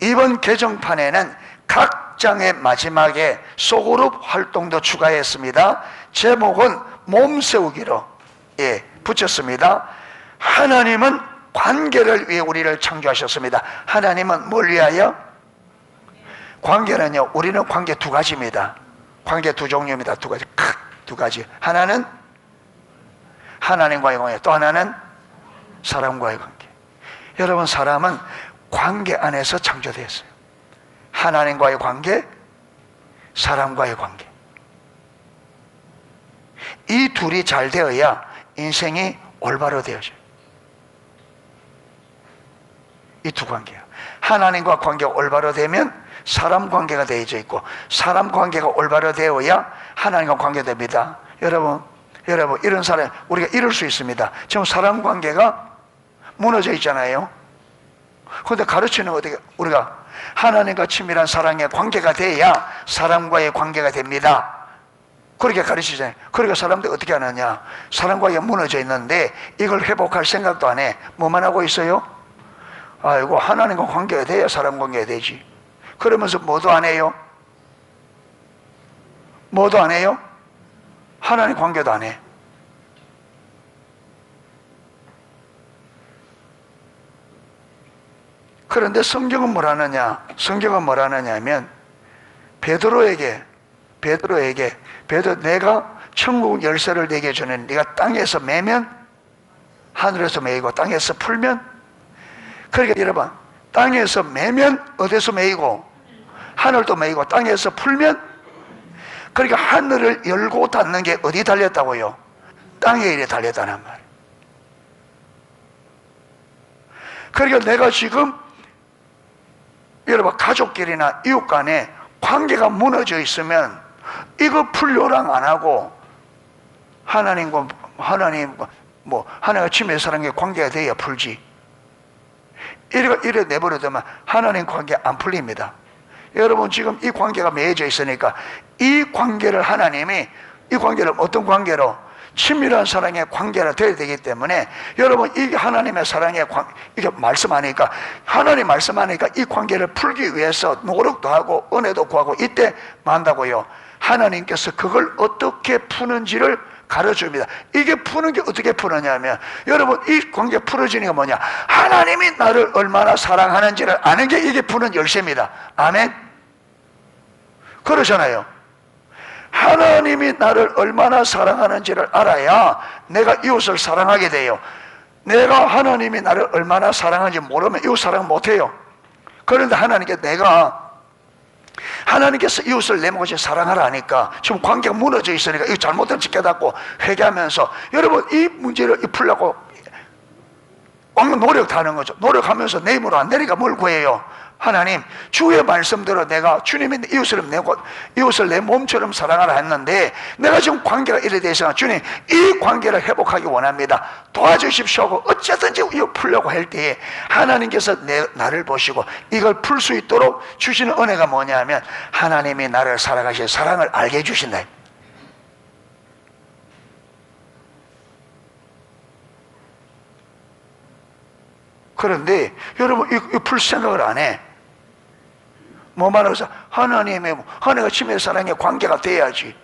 이번 개정판에는 각 장의 마지막에 소그룹 활동도 추가했습니다. 제목은 몸세우기로 붙였습니다. 하나님은 관계를 위해 우리를 창조하셨습니다. 하나님은 뭘 위하여? 관계는요, 우리는 관계 2가지입니다. 관계 2종류입니다. 2가지. 하나는 하나님과의 관계, 또 하나는 사람과의 관계. 여러분, 사람은 관계 안에서 창조되었어요. 하나님과의 관계, 사람과의 관계. 이 둘이 잘 되어야 인생이 올바로 되어져요. 이 두 관계야. 하나님과 관계가 올바로 되면 사람 관계가 되어져 있고, 사람 관계가 올바로 되어야 하나님과 관계됩니다. 여러분, 이런 사람, 우리가 이럴 수 있습니다. 지금 사람 관계가 무너져 있잖아요. 그런데 가르치는 어떻게, 우리가 하나님과 친밀한 사랑의 관계가 돼야 사람과의 관계가 됩니다. 그렇게 가르치잖아요. 그러니까 사람들이 어떻게 하느냐, 사람과의 무너져 있는데 이걸 회복할 생각도 안 해. 뭐만 하고 있어요? 아이고, 하나님과 관계가 돼야 사람 관계가 되지. 그러면서 뭐도 안 해요? 뭐도 안 해요? 하나님 관계도 안 해. 그런데 성경은 뭐라느냐? 성경은 뭐라느냐면 베드로, 내가 천국 열쇠를 내게 주는, 네가 땅에서 매면 하늘에서 매이고 땅에서 풀면, 그러니까 여러분, 땅에서 매면 어디서 매이고 하늘도 매이고 땅에서 풀면, 그러니까 하늘을 열고 닫는 게 어디 달렸다고요? 땅에 이래 달렸다는 말이에요. 그러니까 내가 지금 여러분, 가족끼리나 이웃 간에 관계가 무너져 있으면 이거 풀요랑 안 하고 하나님과 친밀 사랑의 관계가 돼야 풀지. 이래 내버려두면 하나님 관계 안 풀립니다. 여러분, 지금 이 관계가 맺어져 있으니까 이 관계를 하나님이, 이 관계를 어떤 관계로? 친밀한 사랑의 관계가 되어야 되기 때문에 여러분, 이 하나님의 사랑의 이게 말씀하니까, 하나님 말씀하니까 이 관계를 풀기 위해서 노력도 하고 은혜도 구하고 이때 만다고요. 하나님께서 그걸 어떻게 푸는지를 가르쳐줍니다. 이게 푸는 게 어떻게 푸느냐면, 여러분, 이 관계 풀어지는 게 뭐냐? 하나님이 나를 얼마나 사랑하는지를 아는 게 이게 푸는 열쇠입니다. 아멘? 그러잖아요. 하나님이 나를 얼마나 사랑하는지를 알아야 내가 이웃을 사랑하게 돼요. 내가 하나님이 나를 얼마나 사랑하는지 모르면 이웃 사랑 못해요. 그런데 하나님께서 이웃을 내 몫이 사랑하라 하니까 지금 관계가 무너져 있으니까 이 잘못된 짓 깨닫고 회개하면서, 여러분, 이 문제를 풀려고 노력하는 거죠. 노력하면서 내 힘으로 안 되니까 뭘 구해요? 하나님, 주의 말씀대로 내가 주님이 이웃을 내 몸처럼 사랑하라 했는데 내가 지금 관계가 이래 돼서 주님, 이 관계를 회복하기 원합니다. 도와주십시오 하고 어쨌든지 이거 풀려고 할 때에 하나님께서 나를 보시고 이걸 풀 수 있도록 주시는 은혜가 뭐냐면 하나님이 나를 사랑하신 사랑을 알게 해주신다. 그런데 여러분, 이거 풀 생각을 안 해. 뭐만 해서 하나님과 친밀 사랑의 관계가 돼야지.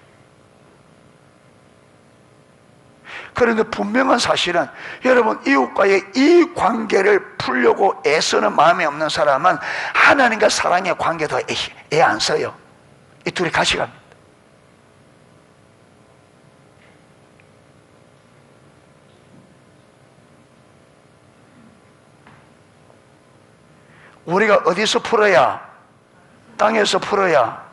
그런데 분명한 사실은 여러분, 이웃과의 이 관계를 풀려고 애쓰는 마음이 없는 사람은 하나님과 사랑의 관계도 애 안 써요. 이 둘이 같이 갑니다. 우리가 어디서 풀어야? 땅에서 풀어야.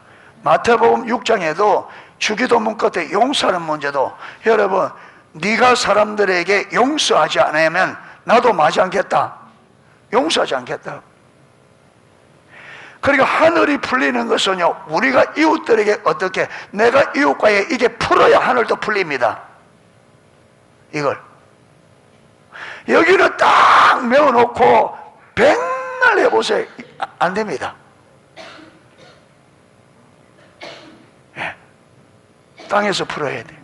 마태복음 6장에도 주기도문 끝에 용서하는 문제도, 여러분, 네가 사람들에게 용서하지 않으면 나도 마지 않겠다. 용서하지 않겠다. 그러니까 하늘이 풀리는 것은요, 우리가 이웃들에게 어떻게, 내가 이웃과의 이게 풀어야 하늘도 풀립니다. 이걸 여기를 딱 메워놓고 백날 해보세요. 안 됩니다. 예. 땅에서 풀어야 돼요.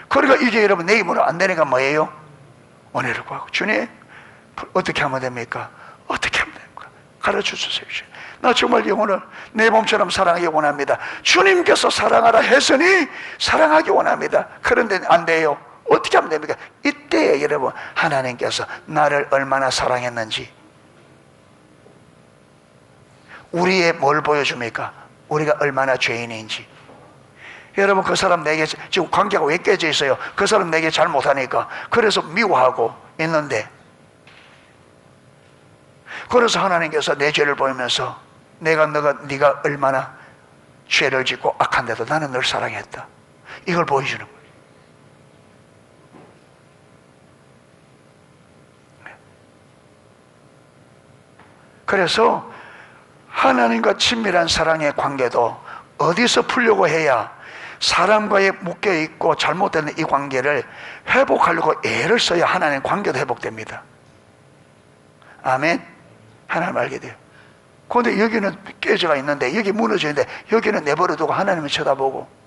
그러니까 이게 여러분, 내 힘으로 안 되니까 뭐예요? 은혜를 구하고, 주님, 어떻게 하면 됩니까? 어떻게 하면 됩니까? 가르쳐 주세요. 나 정말 영혼을 내 몸처럼 사랑하기 원합니다. 주님께서 사랑하라 했으니 사랑하기 원합니다. 그런데 안 돼요. 어떻게 하면 됩니까? 이때에 여러분, 하나님께서 나를 얼마나 사랑했는지, 우리의 뭘 보여줍니까? 우리가 얼마나 죄인인지. 여러분, 그 사람 내게 지금 관계가 왜 깨져 있어요? 그 사람 내게 잘 못하니까. 그래서 미워하고 있는데, 그래서 하나님께서 내 죄를 보면서 네가 얼마나 죄를 짓고 악한데도 나는 널 사랑했다, 이걸 보여주는 거예요. 그래서 하나님과 친밀한 사랑의 관계도 어디서 풀려고 해야 사람과의 묶여있고 잘못된 이 관계를 회복하려고 애를 써야 하나님 관계도 회복됩니다. 아멘. 하나님 알게 돼요. 그런데 여기는 깨져가 있는데, 여기 무너져 있는데, 여기는 내버려두고 하나님을 쳐다보고.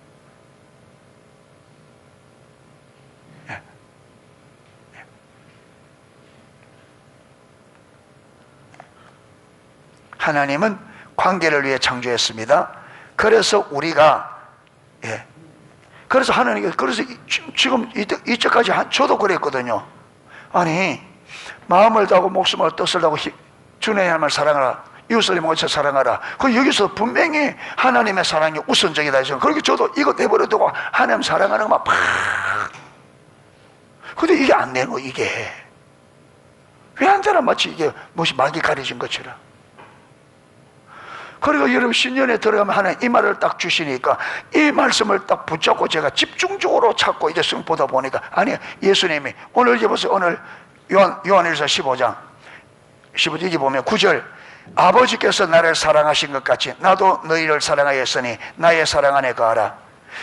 하나님은 관계를 위해 창조했습니다. 그래서 우리가, 그래서 하나님께서, 그래서 지금 이때까지 저도 그랬거든요. 아니, 마음을 다하고 목숨을 뜻을 다하고 주님의 하나님을 사랑하라, 이웃을 모두 사랑하라. 그 여기서 분명히 하나님의 사랑이 우선적이다 해서, 그렇게 저도 이거 내버려두고 하나님 사랑하는 것만 팍. 근데 이게 안 되고, 이게 왜 안 되나? 마치 이게 무엇이 막이 가려진 것처럼. 그리고 여러분, 신년에 들어가면 하나님 이 말을 딱 주시니까 이 말씀을 딱 붙잡고 제가 집중적으로 찾고 이제 쓱 보다 보니까, 아니, 예수님이 오늘 이제 보세요. 오늘 요한일서 15장 15절 여기 보면 9절, 아버지께서 나를 사랑하신 것 같이 나도 너희를 사랑하였으니 나의 사랑 안에 거하라.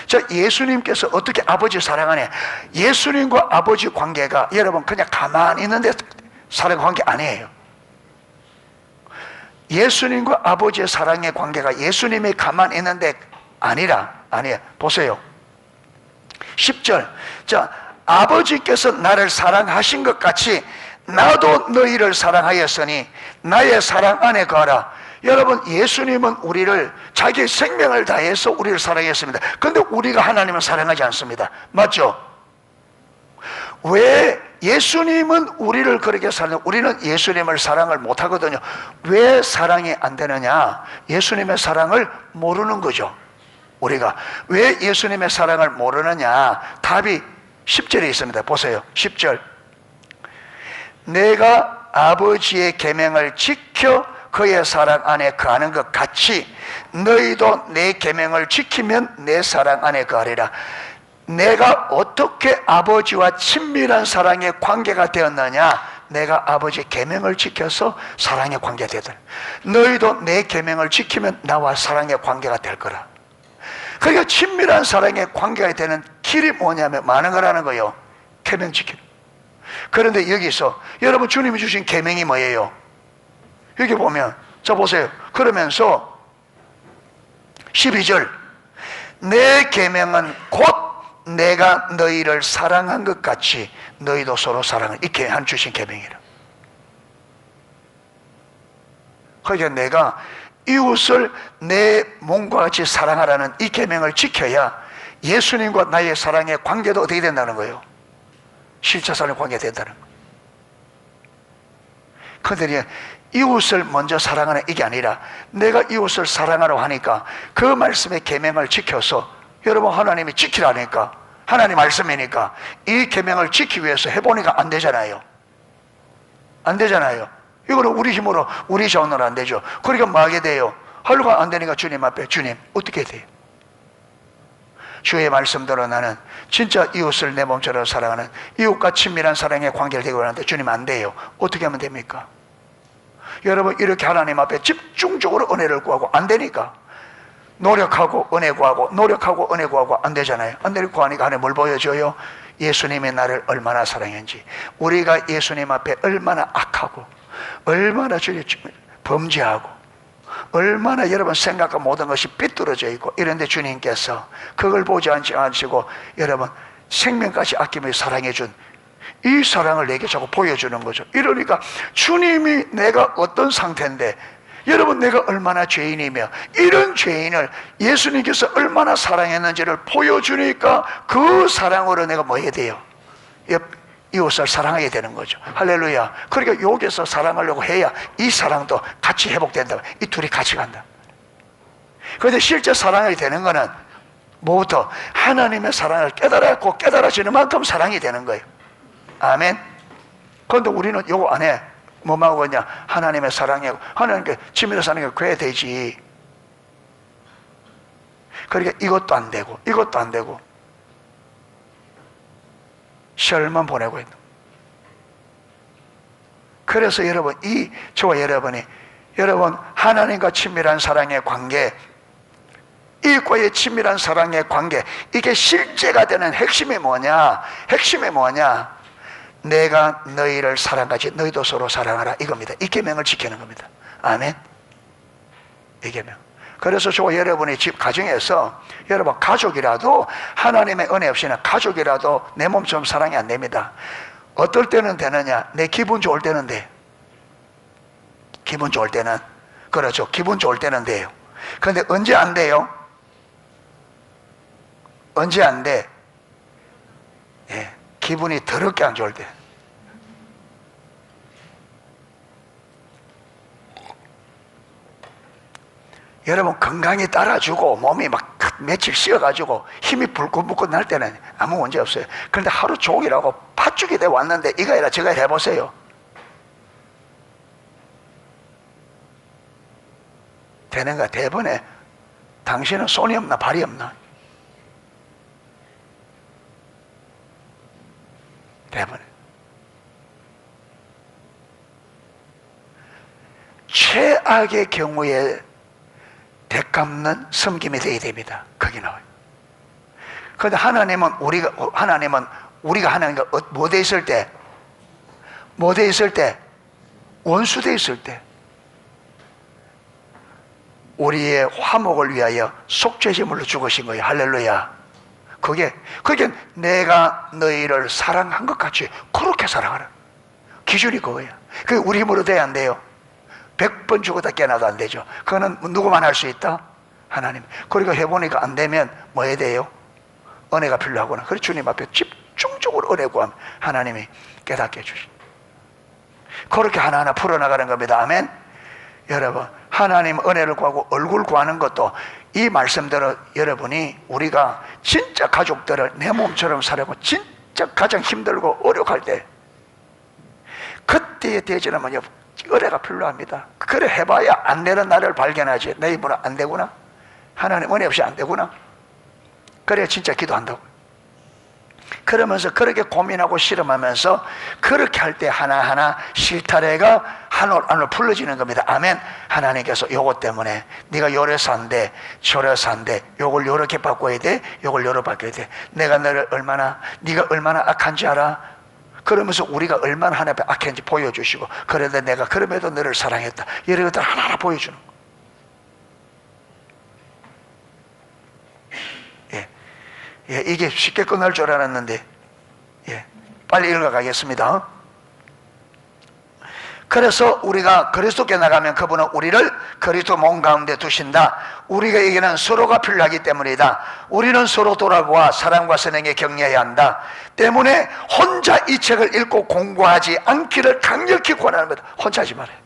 자, 예수님께서 어떻게 아버지 사랑하냐? 예수님과 아버지 관계가 여러분 그냥 가만히 있는데 사랑 관계 아니에요. 예수님과 아버지의 사랑의 관계가 예수님이 가만히 있는데 아니에요. 보세요. 10절. 자, 아버지께서 나를 사랑하신 것 같이 나도 너희를 사랑하였으니 나의 사랑 안에 거하라. 여러분, 예수님은 우리를 자기 생명을 다해서 우리를 사랑했습니다. 그런데 우리가 하나님을 사랑하지 않습니다. 맞죠? 왜 예수님은 우리를 그렇게 사랑해요? 우리는 예수님을 사랑을 못하거든요. 왜 사랑이 안 되느냐? 예수님의 사랑을 모르는 거죠. 우리가 왜 예수님의 사랑을 모르느냐? 답이 10절에 있습니다. 보세요. 10절. 내가 아버지의 계명을 지켜 그의 사랑 안에 거하는 것 같이 너희도 내 계명을 지키면 내 사랑 안에 거하리라. 내가 어떻게 아버지와 친밀한 사랑의 관계가 되었느냐? 내가 아버지의 계명을 지켜서 사랑의 관계가 되더라. 너희도 내 계명을 지키면 나와 사랑의 관계가 될 거라. 그러니까 친밀한 사랑의 관계가 되는 길이 뭐냐면 많은 거라는 거예요. 계명 지키는. 그런데 여기서 여러분, 주님이 주신 계명이 뭐예요? 여기 보면, 자 보세요. 그러면서 12절, 내 계명은 곧 내가 너희를 사랑한 것 같이 너희도 서로 사랑을, 이렇게 한 주신 계명이라. 그러니까 내가 이웃을 내 몸과 같이 사랑하라는 이 계명을 지켜야 예수님과 나의 사랑의 관계도 어떻게 된다는 거예요? 실제 사랑의 관계가 된다는 거예요. 그런데 이웃을 먼저 사랑하는 이게 아니라 내가 이웃을 사랑하라고 하니까 그 말씀의 계명을 지켜서, 여러분, 하나님이 지키라니까, 하나님 말씀이니까 이 계명을 지키기 위해서 해보니까 안 되잖아요. 안 되잖아요. 이거는 우리 힘으로, 우리 자원으로 안 되죠. 그러니까 뭐 하게 돼요? 하려고 안 되니까 주님 앞에, 주님 어떻게 돼요? 주의 말씀대로 나는 진짜 이웃을 내 몸처럼 사랑하는, 이웃과 친밀한 사랑의 관계를 되고 하는데 주님 안 돼요. 어떻게 하면 됩니까? 여러분, 이렇게 하나님 앞에 집중적으로 은혜를 구하고 안 되니까 노력하고 은혜 구하고 노력하고 은혜 구하고 안 되잖아요. 안 되고 구하니까 하나님 뭘 보여줘요? 예수님이 나를 얼마나 사랑했는지, 우리가 예수님 앞에 얼마나 악하고 얼마나 주님 범죄하고 얼마나 여러분 생각과 모든 것이 삐뚤어져 있고 이런데 주님께서 그걸 보지 않으시고 여러분 생명까지 아끼면서 사랑해 준 이 사랑을 내게 자꾸 보여주는 거죠. 이러니까 주님이 내가 어떤 상태인데, 여러분 내가 얼마나 죄인이며 이런 죄인을 예수님께서 얼마나 사랑했는지를 보여주니까 그 사랑으로 내가 뭐 해야 돼요? 이웃을 사랑하게 되는 거죠. 할렐루야. 그러니까 여기서 사랑하려고 해야 이 사랑도 같이 회복된다. 이 둘이 같이 간다. 그런데 실제 사랑하게 되는 거는 뭐부터? 하나님의 사랑을 깨달았고 깨달아지는 만큼 사랑이 되는 거예요. 아멘. 그런데 우리는 요거 안 해. 뭐만 하고 있냐? 하나님의 사랑이고 하나님께 치밀한 사랑이 그래야 되지. 그러니까 이것도 안 되고 이것도 안 되고 시험만 보내고 있는. 그래서 여러분, 저와 여러분이 여러분 하나님과 친밀한 사랑의 관계, 이과의 친밀한 사랑의 관계, 이게 실제가 되는 핵심이 뭐냐? 핵심이 뭐냐? 내가 너희를 사랑하지 너희도 서로 사랑하라, 이겁니다. 이 계명을 지키는 겁니다. 아멘. 이 계명. 그래서 저와 여러분이 집 가정에서 여러분 가족이라도 하나님의 은혜 없이는 가족이라도 내 몸처럼 사랑이 안 됩니다. 어떨 때는 되느냐? 내 기분 좋을 때는 돼. 기분 좋을 때는, 그렇죠, 기분 좋을 때는 돼요. 그런데 언제 안 돼요? 언제 안 돼? 예, 기분이 더럽게 안 좋을 때. 여러분 건강이 따라주고 몸이 막 며칠 쉬어가지고 힘이 불끈불끈 날 때는 아무 문제 없어요. 그런데 하루 종일하고 팥죽이 돼 왔는데 이거 해라 저거 해라 해보세요. 되는가? 대번에 당신은 손이 없나 발이 없나? 대번에 최악의 경우에 되갚는 섬김이 되어야 됩니다. 거기 나와요. 그런데 하나님은 우리가 하나님과 뭐 돼 있을 때, 뭐 돼 있을 때, 원수 돼 있을 때, 우리의 화목을 위하여 속죄제물로 죽으신 거예요. 할렐루야. 그게 내가 너희를 사랑한 것 같이 그렇게 사랑하라. 기준이 그거예요. 그게 우리 힘으로 돼야 안 돼요. 100번 죽어다 깨어나도 안 되죠. 그거는 누구만 할 수 있다? 하나님. 그러니까 해보니까 안 되면 뭐 해야 돼요? 은혜가 필요하구나. 그래서 주님 앞에 집중적으로 은혜 구하면 하나님이 깨닫게 해주시. 그렇게 하나하나 풀어나가는 겁니다. 아멘. 여러분, 하나님 은혜를 구하고 얼굴 구하는 것도 이 말씀대로 여러분이 우리가 진짜 가족들을 내 몸처럼 살고 진짜 가장 힘들고 어려할 때 그때의 대전은 뭐냐? 은혜가 필요합니다. 그래 해봐야 안 되는 나를 발견하지. 내 입으로 안 되구나. 하나님 은혜 없이 안 되구나. 그래야 진짜 기도한다고. 그러면서 그렇게 고민하고 실험하면서 그렇게 할 때 하나하나 실타래가 한올 풀어지는 겁니다. 아멘. 하나님께서 요것 때문에 네가 요래서 안 돼, 저래서 안 돼, 요걸 요렇게 바꿔야 돼, 요걸 요렇게 바꿔야 돼. 내가 너를 네가 얼마나 악한지 알아? 그러면서 우리가 얼마나 하나님 앞에 악한지 보여주시고, 그런데 내가 그럼에도 너를 사랑했다, 이런 것들 하나하나 보여주는 거예요. 예, 이게 쉽게 끝날 줄 알았는데, 예, 빨리 읽어가겠습니다. 그래서 우리가 그리스도께 나가면 그분은 우리를 그리스도 몸 가운데 두신다. 우리에게는 서로가 필요하기 때문이다. 우리는 서로 돌아보아 사랑과 선행에 격려해야 한다. 때문에 혼자 이 책을 읽고 공부하지 않기를 강력히 권하는 겁니다. 혼자 하지 말아요.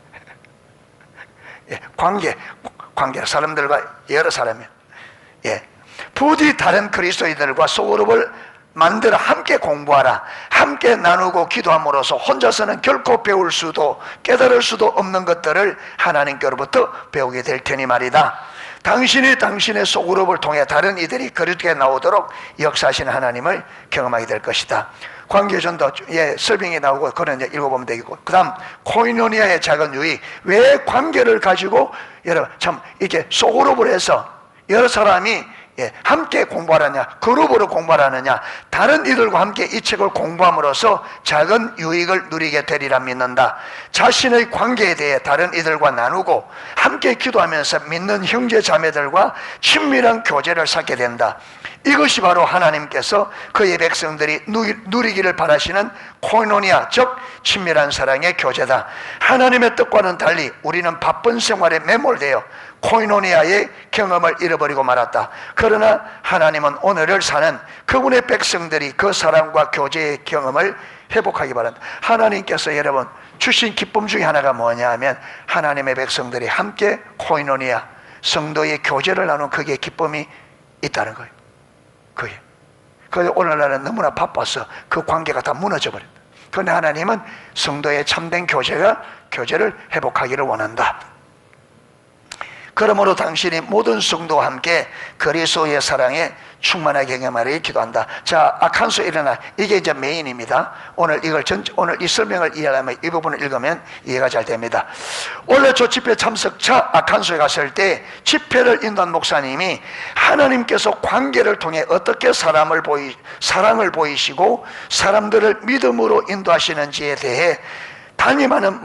예, 관계 사람들과 여러 사람이, 예, 부디 다른 그리스도인들과 소그룹을 만들어 함께 공부하라. 함께 나누고 기도함으로써 혼자서는 결코 배울 수도 깨달을 수도 없는 것들을 하나님께로부터 배우게 될 테니 말이다. 당신이 당신의 소그룹을 통해 다른 이들이 그리스도에 나오도록 역사하시는 하나님을 경험하게 될 것이다. 관계전도, 예, 설명이 나오고 그런 이제 읽어보면 되겠고, 그 다음 코이노니아의 작은 유익. 왜 관계를 가지고 여러분 참 이렇게 소그룹을 해서 여러 사람이, 예, 함께 공부하느냐, 그룹으로 공부하느냐, 다른 이들과 함께 이 책을 공부함으로써 작은 유익을 누리게 되리라 믿는다. 자신의 관계에 대해 다른 이들과 나누고 함께 기도하면서 믿는 형제 자매들과 친밀한 교제를 쌓게 된다. 이것이 바로 하나님께서 그의 백성들이 누리기를 바라시는 코이노니아, 즉 친밀한 사랑의 교제다. 하나님의 뜻과는 달리 우리는 바쁜 생활에 매몰되어 코이노니아의 경험을 잃어버리고 말았다. 그러나 하나님은 오늘을 사는 그분의 백성들이 그 사랑과 교제의 경험을 회복하기 바란다. 하나님께서 여러분 주신 기쁨 중에 하나가 뭐냐 하면 하나님의 백성들이 함께 코이노니아, 성도의 교제를 나누는 그게 기쁨이 있다는 거예요. 그게. 그런데 오늘날은 너무나 바빠서 그 관계가 다 무너져 버렸다. 그런데 하나님은 성도의 참된 교제를 회복하기를 원한다. 그러므로 당신이 모든 성도와 함께 그리스도의 사랑에 충만하게 경험하기를 기도한다. 자, 아칸소 일어나. 이게 이제 메인입니다. 오늘 이 설명을 이해하려면 이 부분을 읽으면 이해가 잘 됩니다. 원래 저 집회 참석차 아칸소에 갔을 때 집회를 인도한 목사님이 하나님께서 관계를 통해 어떻게 사랑을 보이시고 사람들을 믿음으로 인도하시는지에 대해 담임하는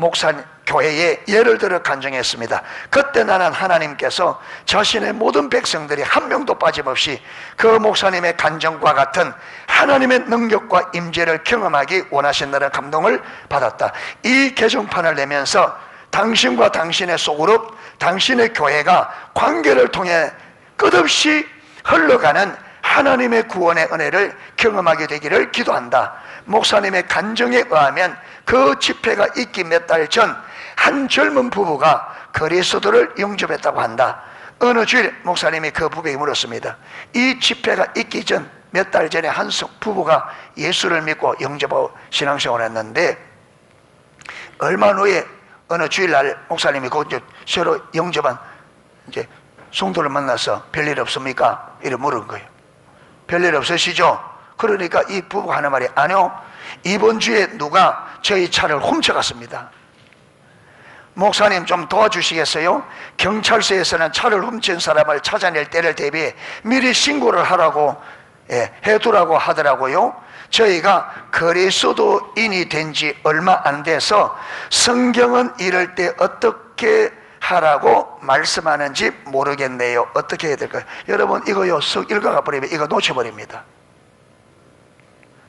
교회에 예를 들어 간증했습니다. 그때 나는 하나님께서 자신의 모든 백성들이 한 명도 빠짐없이 그 목사님의 간증과 같은 하나님의 능력과 임재를 경험하기 원하신다는 감동을 받았다. 이 개정판을 내면서 당신과 당신의 소그룹, 당신의 교회가 관계를 통해 끝없이 흘러가는 하나님의 구원의 은혜를 경험하게 되기를 기도한다. 목사님의 간증에 의하면 그 집회가 있기 몇 달 전 한 젊은 부부가 그리스도를 영접했다고 한다. 어느 주일 목사님이 그 부부에게 물었습니다. 이 집회가 있기 전 몇 달 전에 한 부부가 예수를 믿고 영접하고 신앙생활을 했는데 얼마 후에 어느 주일날 목사님이 그 새로 영접한 이제 성도를 만나서 별일 없습니까? 이렇게 물은 거예요. 별일 없으시죠? 그러니까 이 부부가 하는 말이 아니요, 이번 주에 누가 저희 차를 훔쳐갔습니다. 목사님 좀 도와주시겠어요? 경찰서에서는 차를 훔친 사람을 찾아낼 때를 대비해 미리 신고를 하라고 해두라고 하더라고요. 저희가 그리스도인이 된 지 얼마 안 돼서 성경은 이럴 때 어떻게 하라고 말씀하는지 모르겠네요. 어떻게 해야 될까요? 여러분 이거요, 쓱 읽어가 버리면 이거 놓쳐버립니다.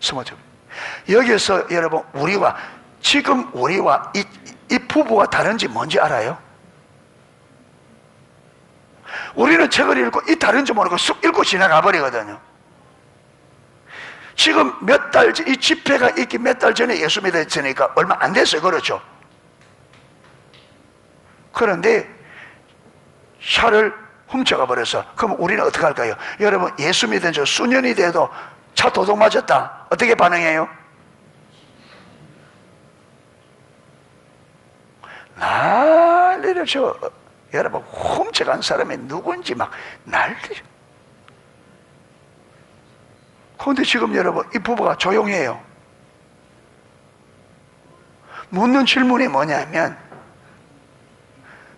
스머져. 여기서 여러분 지금 우리와 이 부부가 다른지 뭔지 알아요? 우리는 책을 읽고 이 다른지 모르고 쑥 읽고 지나가 버리거든요. 지금 이 집회가 있기 몇 달 전에 예수 믿었으니까 얼마 안 됐어요. 그렇죠? 그런데 차를 훔쳐가 버려서 그럼 우리는 어떻게 할까요? 여러분 예수 믿은 지 수년이 돼도 차 도둑 맞았다. 어떻게 반응해요? 난리를 쳐. 여러분 훔쳐간 사람이 누군지 막 난리죠. 그런데 지금 여러분 이 부부가 조용해요. 묻는 질문이 뭐냐면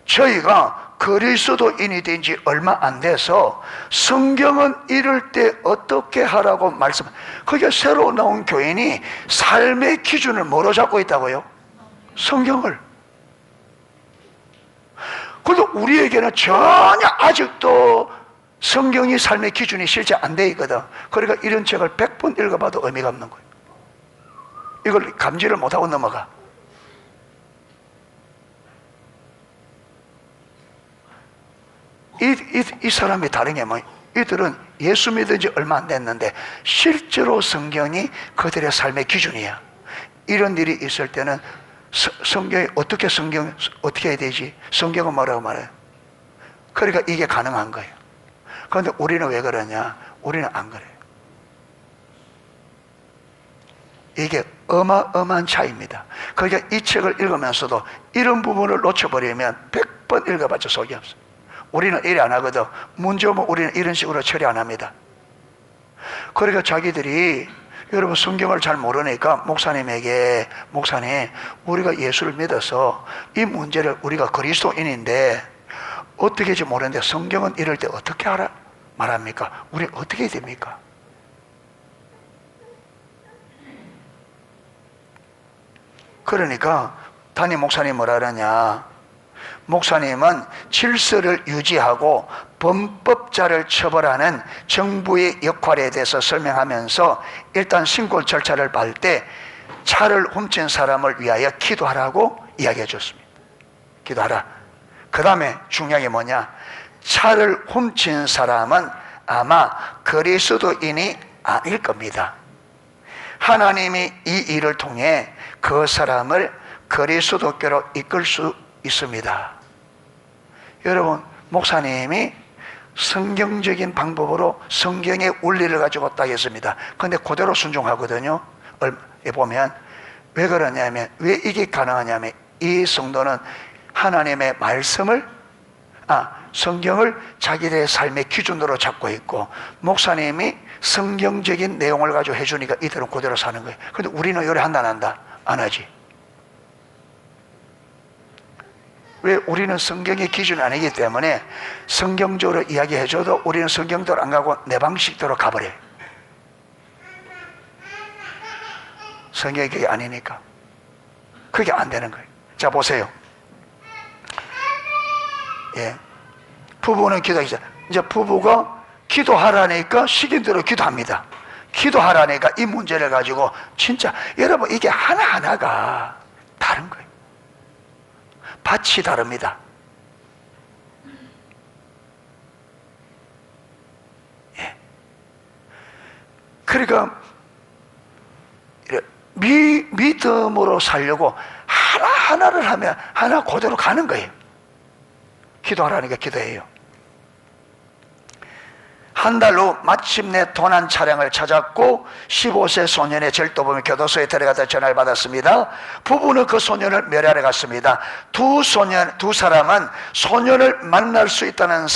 저희가 그리스도인이 된 지 얼마 안 돼서 성경은 이럴 때 어떻게 하라고 그게 새로 나온 교인이 삶의 기준을 뭐로 잡고 있다고요? 성경을. 그런데 우리에게는 전혀 아직도 성경이 삶의 기준이 실제 안 돼 있거든. 그러니까 이런 책을 100번 읽어봐도 의미가 없는 거예요. 이걸 감지를 못하고 넘어가. 이 사람이 다른 게 뭐예요? 이들은 예수 믿은 지 얼마 안 됐는데 실제로 성경이 그들의 삶의 기준이야. 이런 일이 있을 때는 성경이 어떻게 해야 되지? 성경은 뭐라고 말해요? 그러니까 이게 가능한 거예요. 그런데 우리는 왜 그러냐? 우리는 안 그래요. 이게 어마어마한 차이입니다. 그러니까 이 책을 읽으면서도 이런 부분을 놓쳐버리면 100번 읽어봤자 소용이 없어요. 우리는 이래 안 하거든. 문제 오면 우리는 이런 식으로 처리 안 합니다. 그러니까 자기들이 여러분 성경을 잘 모르니까 목사님에게 목사님 우리가 예수를 믿어서 이 문제를 우리가 그리스도인인데 어떻게 할지 모르는데 성경은 이럴 때 어떻게 말합니까? 우리 어떻게 해야 됩니까? 그러니까 담임 목사님 뭐라 그러냐? 목사님은 질서를 유지하고 범법자를 처벌하는 정부의 역할에 대해서 설명하면서 일단 신고 절차를 밟을 때 차를 훔친 사람을 위하여 기도하라고 이야기해 줬습니다. 기도하라. 그 다음에 중요한 게 뭐냐? 차를 훔친 사람은 아마 그리스도인이 아닐 겁니다. 하나님이 이 일을 통해 그 사람을 그리스도께로 이끌 수 있습니다. 여러분 목사님이 성경적인 방법으로 성경의 원리를 가지고 딱 했습니다. 근데 그대로 순종하거든요. 보면 왜 그러냐면, 왜 이게 가능하냐면, 이 성도는 하나님의 말씀을, 성경을 자기들의 삶의 기준으로 잡고 있고, 목사님이 성경적인 내용을 가지고 해주니까 이들은 그대로 사는 거예요. 근데 우리는 요래 한다 안 한다? 안 하지. 왜? 우리는 성경의 기준이 아니기 때문에 성경적으로 이야기해줘도 우리는 성경대로 안 가고 내 방식대로 가버려요. 성경이 그게 아니니까. 그게 안 되는 거예요. 자, 보세요. 예. 부부는 기도하죠. 이제 부부가 기도하라니까 시킨 대로 기도합니다. 기도하라니까 이 문제를 가지고 진짜 여러분 이게 하나하나가 다른 거예요. 밭이 다릅니다. 예. 그러니까 믿음으로 살려고 하나하나를 하면 하나 그대로 가는 거예요. 기도하라니까 기도해요. 한 달 후 마침내 도난 차량을 찾았고 15세 소년의 절도범이 교도소에 데려가다 전화를 받았습니다. 부부는 그 소년을 멸하러 갔습니다. 두 사람은 소년을 만날 수 있다는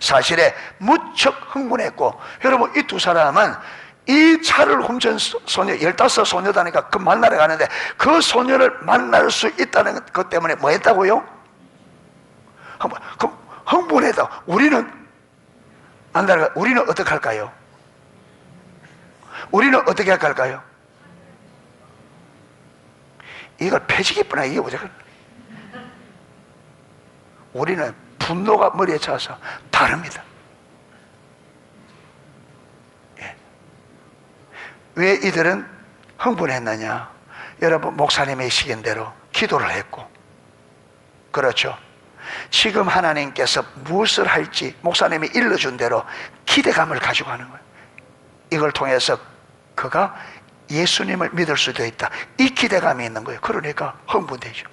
사실에 무척 흥분했고, 여러분 이 두 사람은 이 차를 훔친 소녀 15소녀다니까 그 만나러 가는데 그 소녀를 만날 수 있다는 것 때문에 뭐 했다고요? 그럼 흥분했다. 우리는 우리는 어떻게 할까요? 우리는 어떻게 할까요? 이걸 패지기뿐나 이게 보자. 우리는 분노가 머리에 차서 다릅니다. 예. 왜 이들은 흥분했느냐? 여러분 목사님의 시간대로 기도를 했고, 그렇죠? 지금 하나님께서 무엇을 할지 목사님이 일러준 대로 기대감을 가지고 하는 거예요. 이걸 통해서 그가 예수님을 믿을 수도 있다, 이 기대감이 있는 거예요. 그러니까 흥분되죠.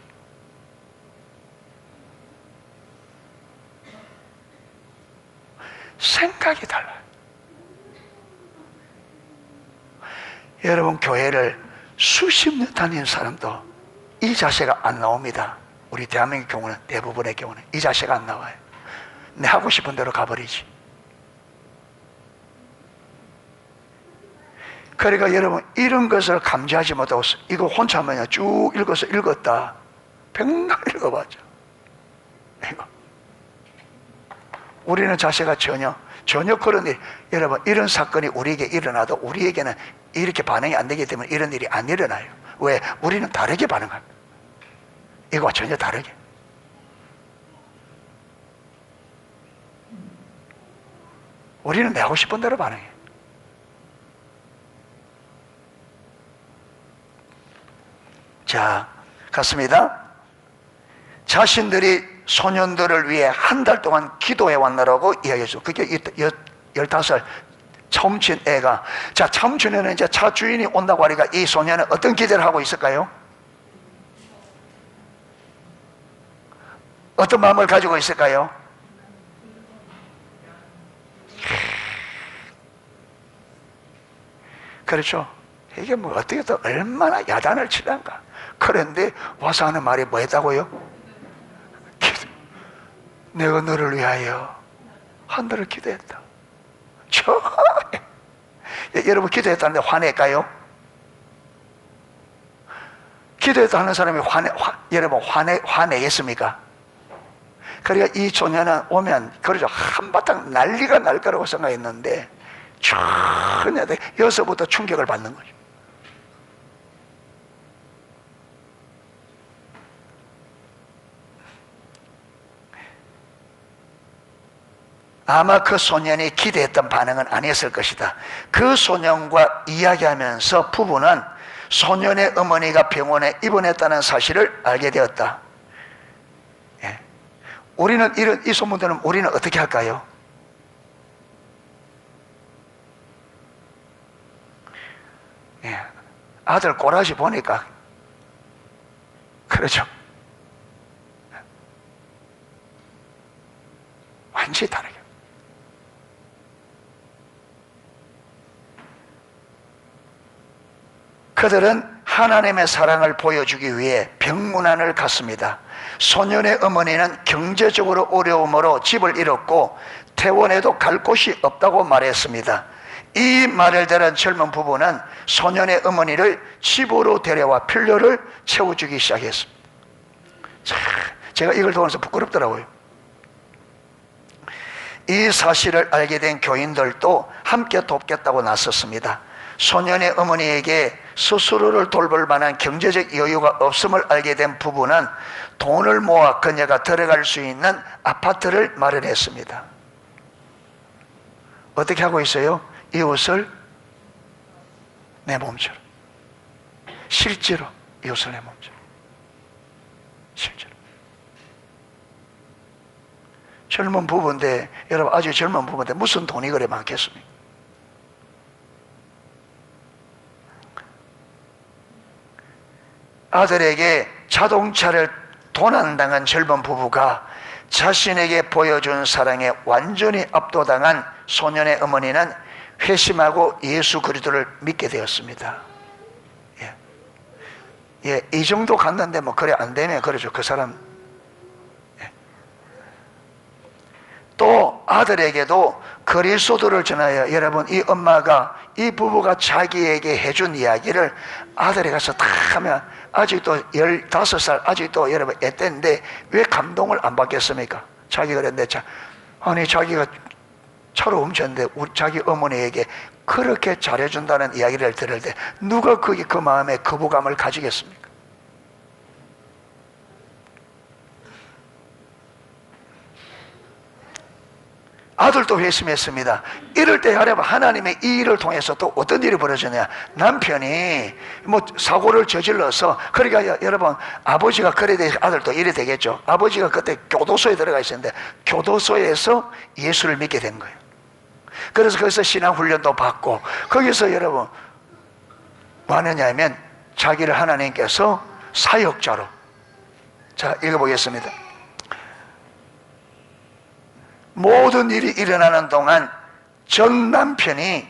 생각이 달라요. 여러분 교회를 수십 년 다니는 사람도 이 자세가 안 나옵니다. 우리 대한민국 경우는, 대부분의 경우는 이 자세가 안 나와요. 내 하고 싶은 대로 가버리지. 그러니까 여러분 이런 것을 감지하지 못하고 이거 혼자만요 쭉 읽었다 백날 읽어봤죠. 이거 우리는 자세가 전혀 그런 일, 여러분 이런 사건이 우리에게 일어나도 우리에게는 이렇게 반응이 안 되기 때문에 이런 일이 안 일어나요. 왜? 우리는 다르게 반응합니다. 이거와 전혀 다르게. 우리는 내 하고 싶은 대로 반응해. 자, 갔습니다. 자신들이 소년들을 위해 한 달 동안 기도해 왔느라고 이야기했죠. 그게 15살 처음 친 애가, 자, 처음 친 애는 이제 차 주인이 온다고 하니까 이 소년은 어떤 기대를 하고 있을까요? 어떤 마음을 가지고 있을까요? 그렇죠. 이게 뭐 어떻게 또 얼마나 야단을 치란가. 그런데 와서 하는 말이 뭐였다고요? 내가 너를 위하여 하늘을 기도했다. 여러분 기도했다는데 화낼까요? 기도했다 하는 사람이 여러분 화내겠습니까? 그러니까 이 소녀는 오면 그러죠. 한바탕 난리가 날 거라고 생각했는데 전혀 여기서부터 충격을 받는 거죠. 아마 그 소년이 기대했던 반응은 아니었을 것이다. 그 소년과 이야기하면서 부부는 소년의 어머니가 병원에 입원했다는 사실을 알게 되었다. 예. 우리는 이 소문들은 우리는 어떻게 할까요? 예. 아들 꼬라지 보니까 그렇죠. 완전히 다르게. 그들은 하나님의 사랑을 보여주기 위해 병문안을 갔습니다. 소년의 어머니는 경제적으로 어려움으로 집을 잃었고 퇴원해도 갈 곳이 없다고 말했습니다. 이 말을 들은 젊은 부부는 소년의 어머니를 집으로 데려와 필요를 채워주기 시작했습니다. 제가 이걸 보면서 부끄럽더라고요. 이 사실을 알게 된 교인들도 함께 돕겠다고 나섰습니다. 소년의 어머니에게 스스로를 돌볼 만한 경제적 여유가 없음을 알게 된 부부는 돈을 모아 그녀가 들어갈 수 있는 아파트를 마련했습니다. 어떻게 하고 있어요? 이웃을 내 몸처럼. 실제로 이웃을 내 몸처럼. 실제로. 젊은 부부인데, 여러분 아주 젊은 부부인데 무슨 돈이 그래 많겠습니까? 아들에게 자동차를 도난당한 젊은 부부가 자신에게 보여준 사랑에 완전히 압도당한 소년의 어머니는 회심하고 예수 그리스도를 믿게 되었습니다. 이 정도 갔는데 뭐 그래 안 되면 그러죠. 그 사람. 또 아들에게도 그리스도를 전하여, 여러분 이 엄마가 이 부부가 자기에게 해준 이야기를 아들에 가서 다 하면 아직도 15살 아직도 여러분 애때인데 왜 감동을 안 받겠습니까? 자기가 그랬는데 아니 자기가 차로 훔쳤는데 자기 어머니에게 그렇게 잘해준다는 이야기를 들을 때 누가 그 마음에 거부감을 가지겠습니까? 아들도 회심했습니다. 이럴 때 여러분 하나님의 이 일을 통해서 또 어떤 일이 벌어지냐, 남편이 뭐 사고를 저질러서, 그러니까 여러분 아버지가 그래 돼 아들도 이래 되겠죠. 아버지가 그때 교도소에 들어가 있었는데 교도소에서 예수를 믿게 된 거예요. 그래서 거기서 신앙훈련도 받고, 거기서 여러분 뭐 하느냐 하면 자기를 하나님께서 사역자로, 자 읽어보겠습니다. 모든 일이 일어나는 동안 전 남편이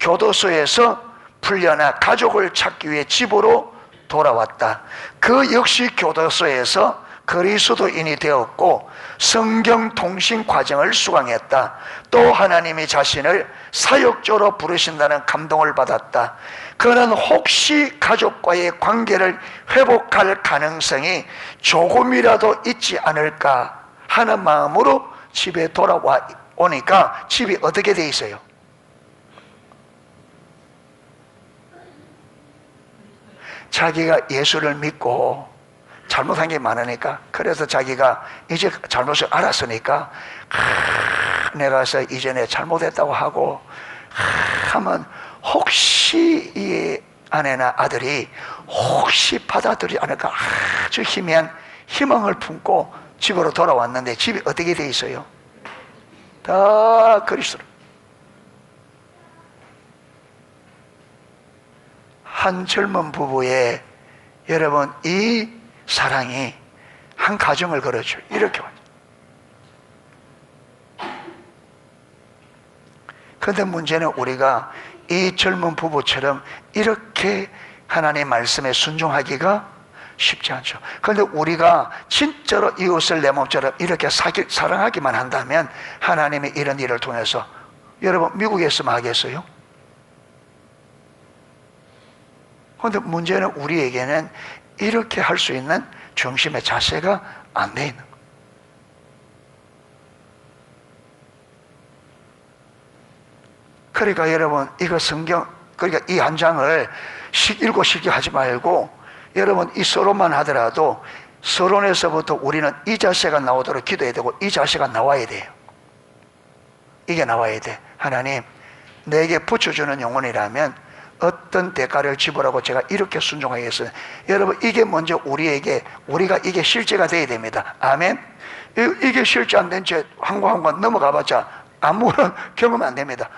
교도소에서 풀려나 가족을 찾기 위해 집으로 돌아왔다. 그 역시 교도소에서 그리스도인이 되었고 성경 통신 과정을 수강했다. 또 하나님이 자신을 사역자로 부르신다는 감동을 받았다. 그는 혹시 가족과의 관계를 회복할 가능성이 조금이라도 있지 않을까 하는 마음으로 집에 돌아오니까 집이 어떻게 돼 있어요? 자기가 예수를 믿고 잘못한 게 많으니까, 그래서 자기가 이제 잘못을 알았으니까 내가 이전에 잘못했다고 하고 하면 혹시 이 아내나 아들이 혹시 받아들이지 않을까 아주 희미한 희망을 품고 집으로 돌아왔는데 집이 어떻게 돼 있어요? 다 그리스도로. 한 젊은 부부의 여러분 이 사랑이 한 가정을 걸어줘요. 이렇게 와요. 그런데 문제는 우리가 이 젊은 부부처럼 이렇게 하나님의 말씀에 순종하기가 쉽지 않죠. 그런데 우리가 진짜로 이웃을 내 몸처럼 이렇게 사랑하기만 한다면 하나님의 이런 일을 통해서, 여러분 미국에서만 하겠어요? 그런데 문제는 우리에게는 이렇게 할 수 있는 중심의 자세가 안 돼 있는 거예요. 그러니까 여러분 이거 성경, 그러니까 이 한 장을 읽고 쉽게 하지 말고, 여러분 이 서론만 하더라도 서론에서부터 우리는 이 자세가 나오도록 기도해야 되고 이 자세가 나와야 돼요. 이게 나와야 돼. 하나님 내게 붙여주는 영혼이라면 어떤 대가를 지불하고 제가 이렇게 순종하겠어요. 여러분 이게 먼저 우리가 이게 실제가 돼야 됩니다. 아멘. 이게 실제 안 된 채 한 권 넘어가 봤자 아무런 경험 안 됩니다.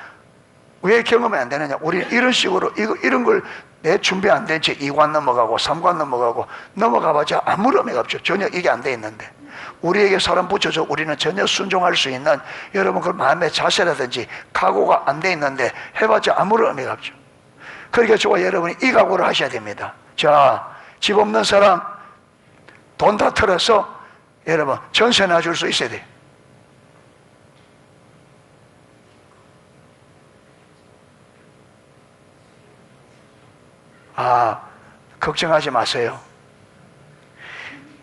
왜 경험이 안 되느냐? 우리는 이런 식으로 이런 걸 내 준비 안 된 채 2관 넘어가고 3관 넘어가고 넘어가봤자 아무 의미가 없죠. 전혀 이게 안 돼 있는데 우리에게 사람 붙여줘 우리는 전혀 순종할 수 있는, 여러분 그 마음의 자세라든지 각오가 안 돼 있는데 해봤자 아무 의미가 없죠. 그러니까 저와 여러분이 이 각오를 하셔야 됩니다. 자, 집 없는 사람 돈 다 털어서 여러분 전세 놔줄 수 있어야 돼요. 걱정하지 마세요.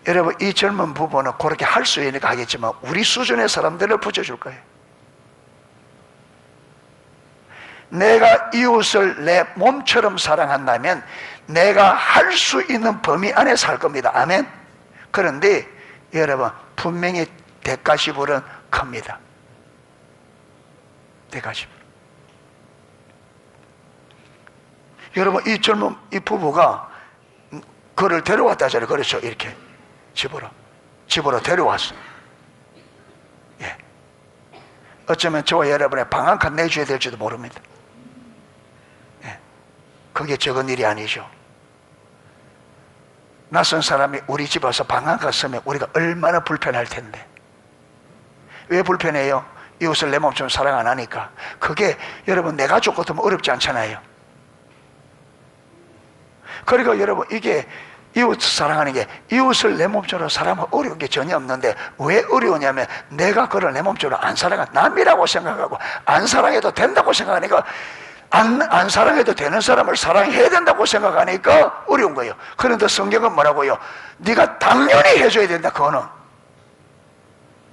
여러분, 이 젊은 부부는 그렇게 할 수 있으니까 하겠지만 우리 수준의 사람들을 붙여줄 거예요. 내가 이웃을 내 몸처럼 사랑한다면 내가 할 수 있는 범위 안에 살 겁니다. 아멘. 그런데 여러분, 분명히 대가시불은 큽니다. 대가시불. 여러분, 이 젊은 이 부부가 그를 데려왔다잖아요. 그렇죠. 이렇게 집으로 데려왔어. 예. 어쩌면 저와 여러분의 방 한 칸 내줘야 될지도 모릅니다. 예. 그게 적은 일이 아니죠. 낯선 사람이 우리 집 와서 방 한 칸 쓰면 우리가 얼마나 불편할 텐데. 왜 불편해요? 이웃을 내 몸처럼 사랑 안 하니까. 그게 여러분 내 가족 같으면 어렵지 않잖아요. 그러니까 여러분, 이게 이웃 사랑하는 게, 이웃을 내 몸처럼 사랑하면 어려운 게 전혀 없는데 왜 어려우냐면 내가 그를 내 몸처럼 안 사랑한 남이라고 생각하고 안 사랑해도 된다고 생각하니까, 안 사랑해도 되는 사람을 사랑해야 된다고 생각하니까 어려운 거예요. 그런데 성경은 뭐라고요? 네가 당연히 해줘야 된다. 그거는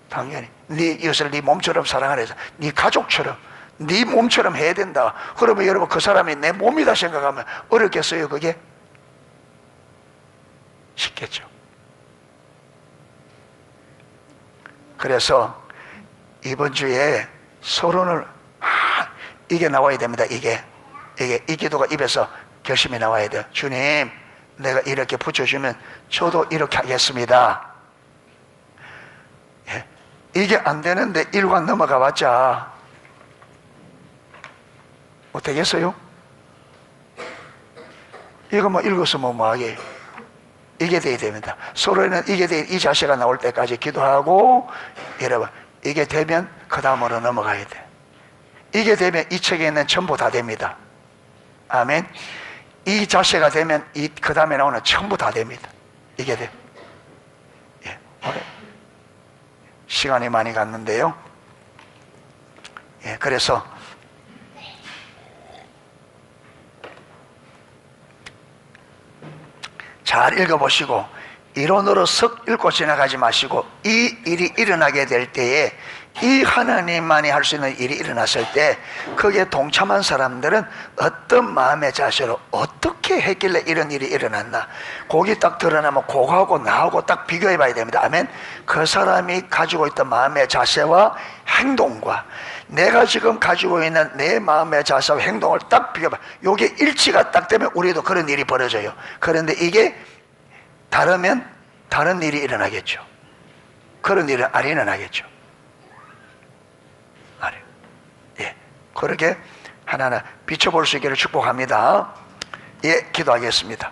당연히 네 이웃을 네 몸처럼 사랑하라 해서 네 가족처럼 네 몸처럼 해야 된다. 그러면 여러분, 그 사람이 내 몸이다 생각하면 어렵겠어요? 그게? 쉽겠죠. 그래서 이번 주에 서론을 이게 나와야 됩니다. 이게 이 기도가 입에서 결심이 나와야 돼요. 주님, 내가 이렇게 붙여주면 저도 이렇게 하겠습니다. 예. 이게 안 되는데 일관 넘어가 봤자 뭐 되겠어요? 이거 뭐 읽어서 뭐하게 이게 돼야 됩니다. 서로는 이게 돼, 이 자세가 나올 때까지 기도하고, 여러분, 이게 되면 그 다음으로 넘어가야 돼. 이게 되면 이 책에 있는 전부 다 됩니다. 아멘. 이 자세가 되면 그 다음에 나오는 전부 다 됩니다. 이게 돼. 예, 오늘 시간이 많이 갔는데요. 예, 그래서 잘 읽어보시고 이론으로 썩 읽고 지나가지 마시고, 이 일이 일어나게 될 때에, 이 하나님만이 할 수 있는 일이 일어났을 때 거기에 동참한 사람들은 어떤 마음의 자세로 어떻게 했길래 이런 일이 일어났나, 거기 딱 드러나면 그거하고 나하고 딱 비교해 봐야 됩니다. 아멘. 그 사람이 가지고 있던 마음의 자세와 행동과 내가 지금 가지고 있는 내 마음의 자세와 행동을 딱 비교해봐. 요게 일치가 딱 되면 우리도 그런 일이 벌어져요. 그런데 이게 다르면 다른 일이 일어나겠죠. 그런 일은 안 일어나겠죠. 예, 그렇게 하나하나 비춰볼 수 있기를 축복합니다. 예, 기도하겠습니다.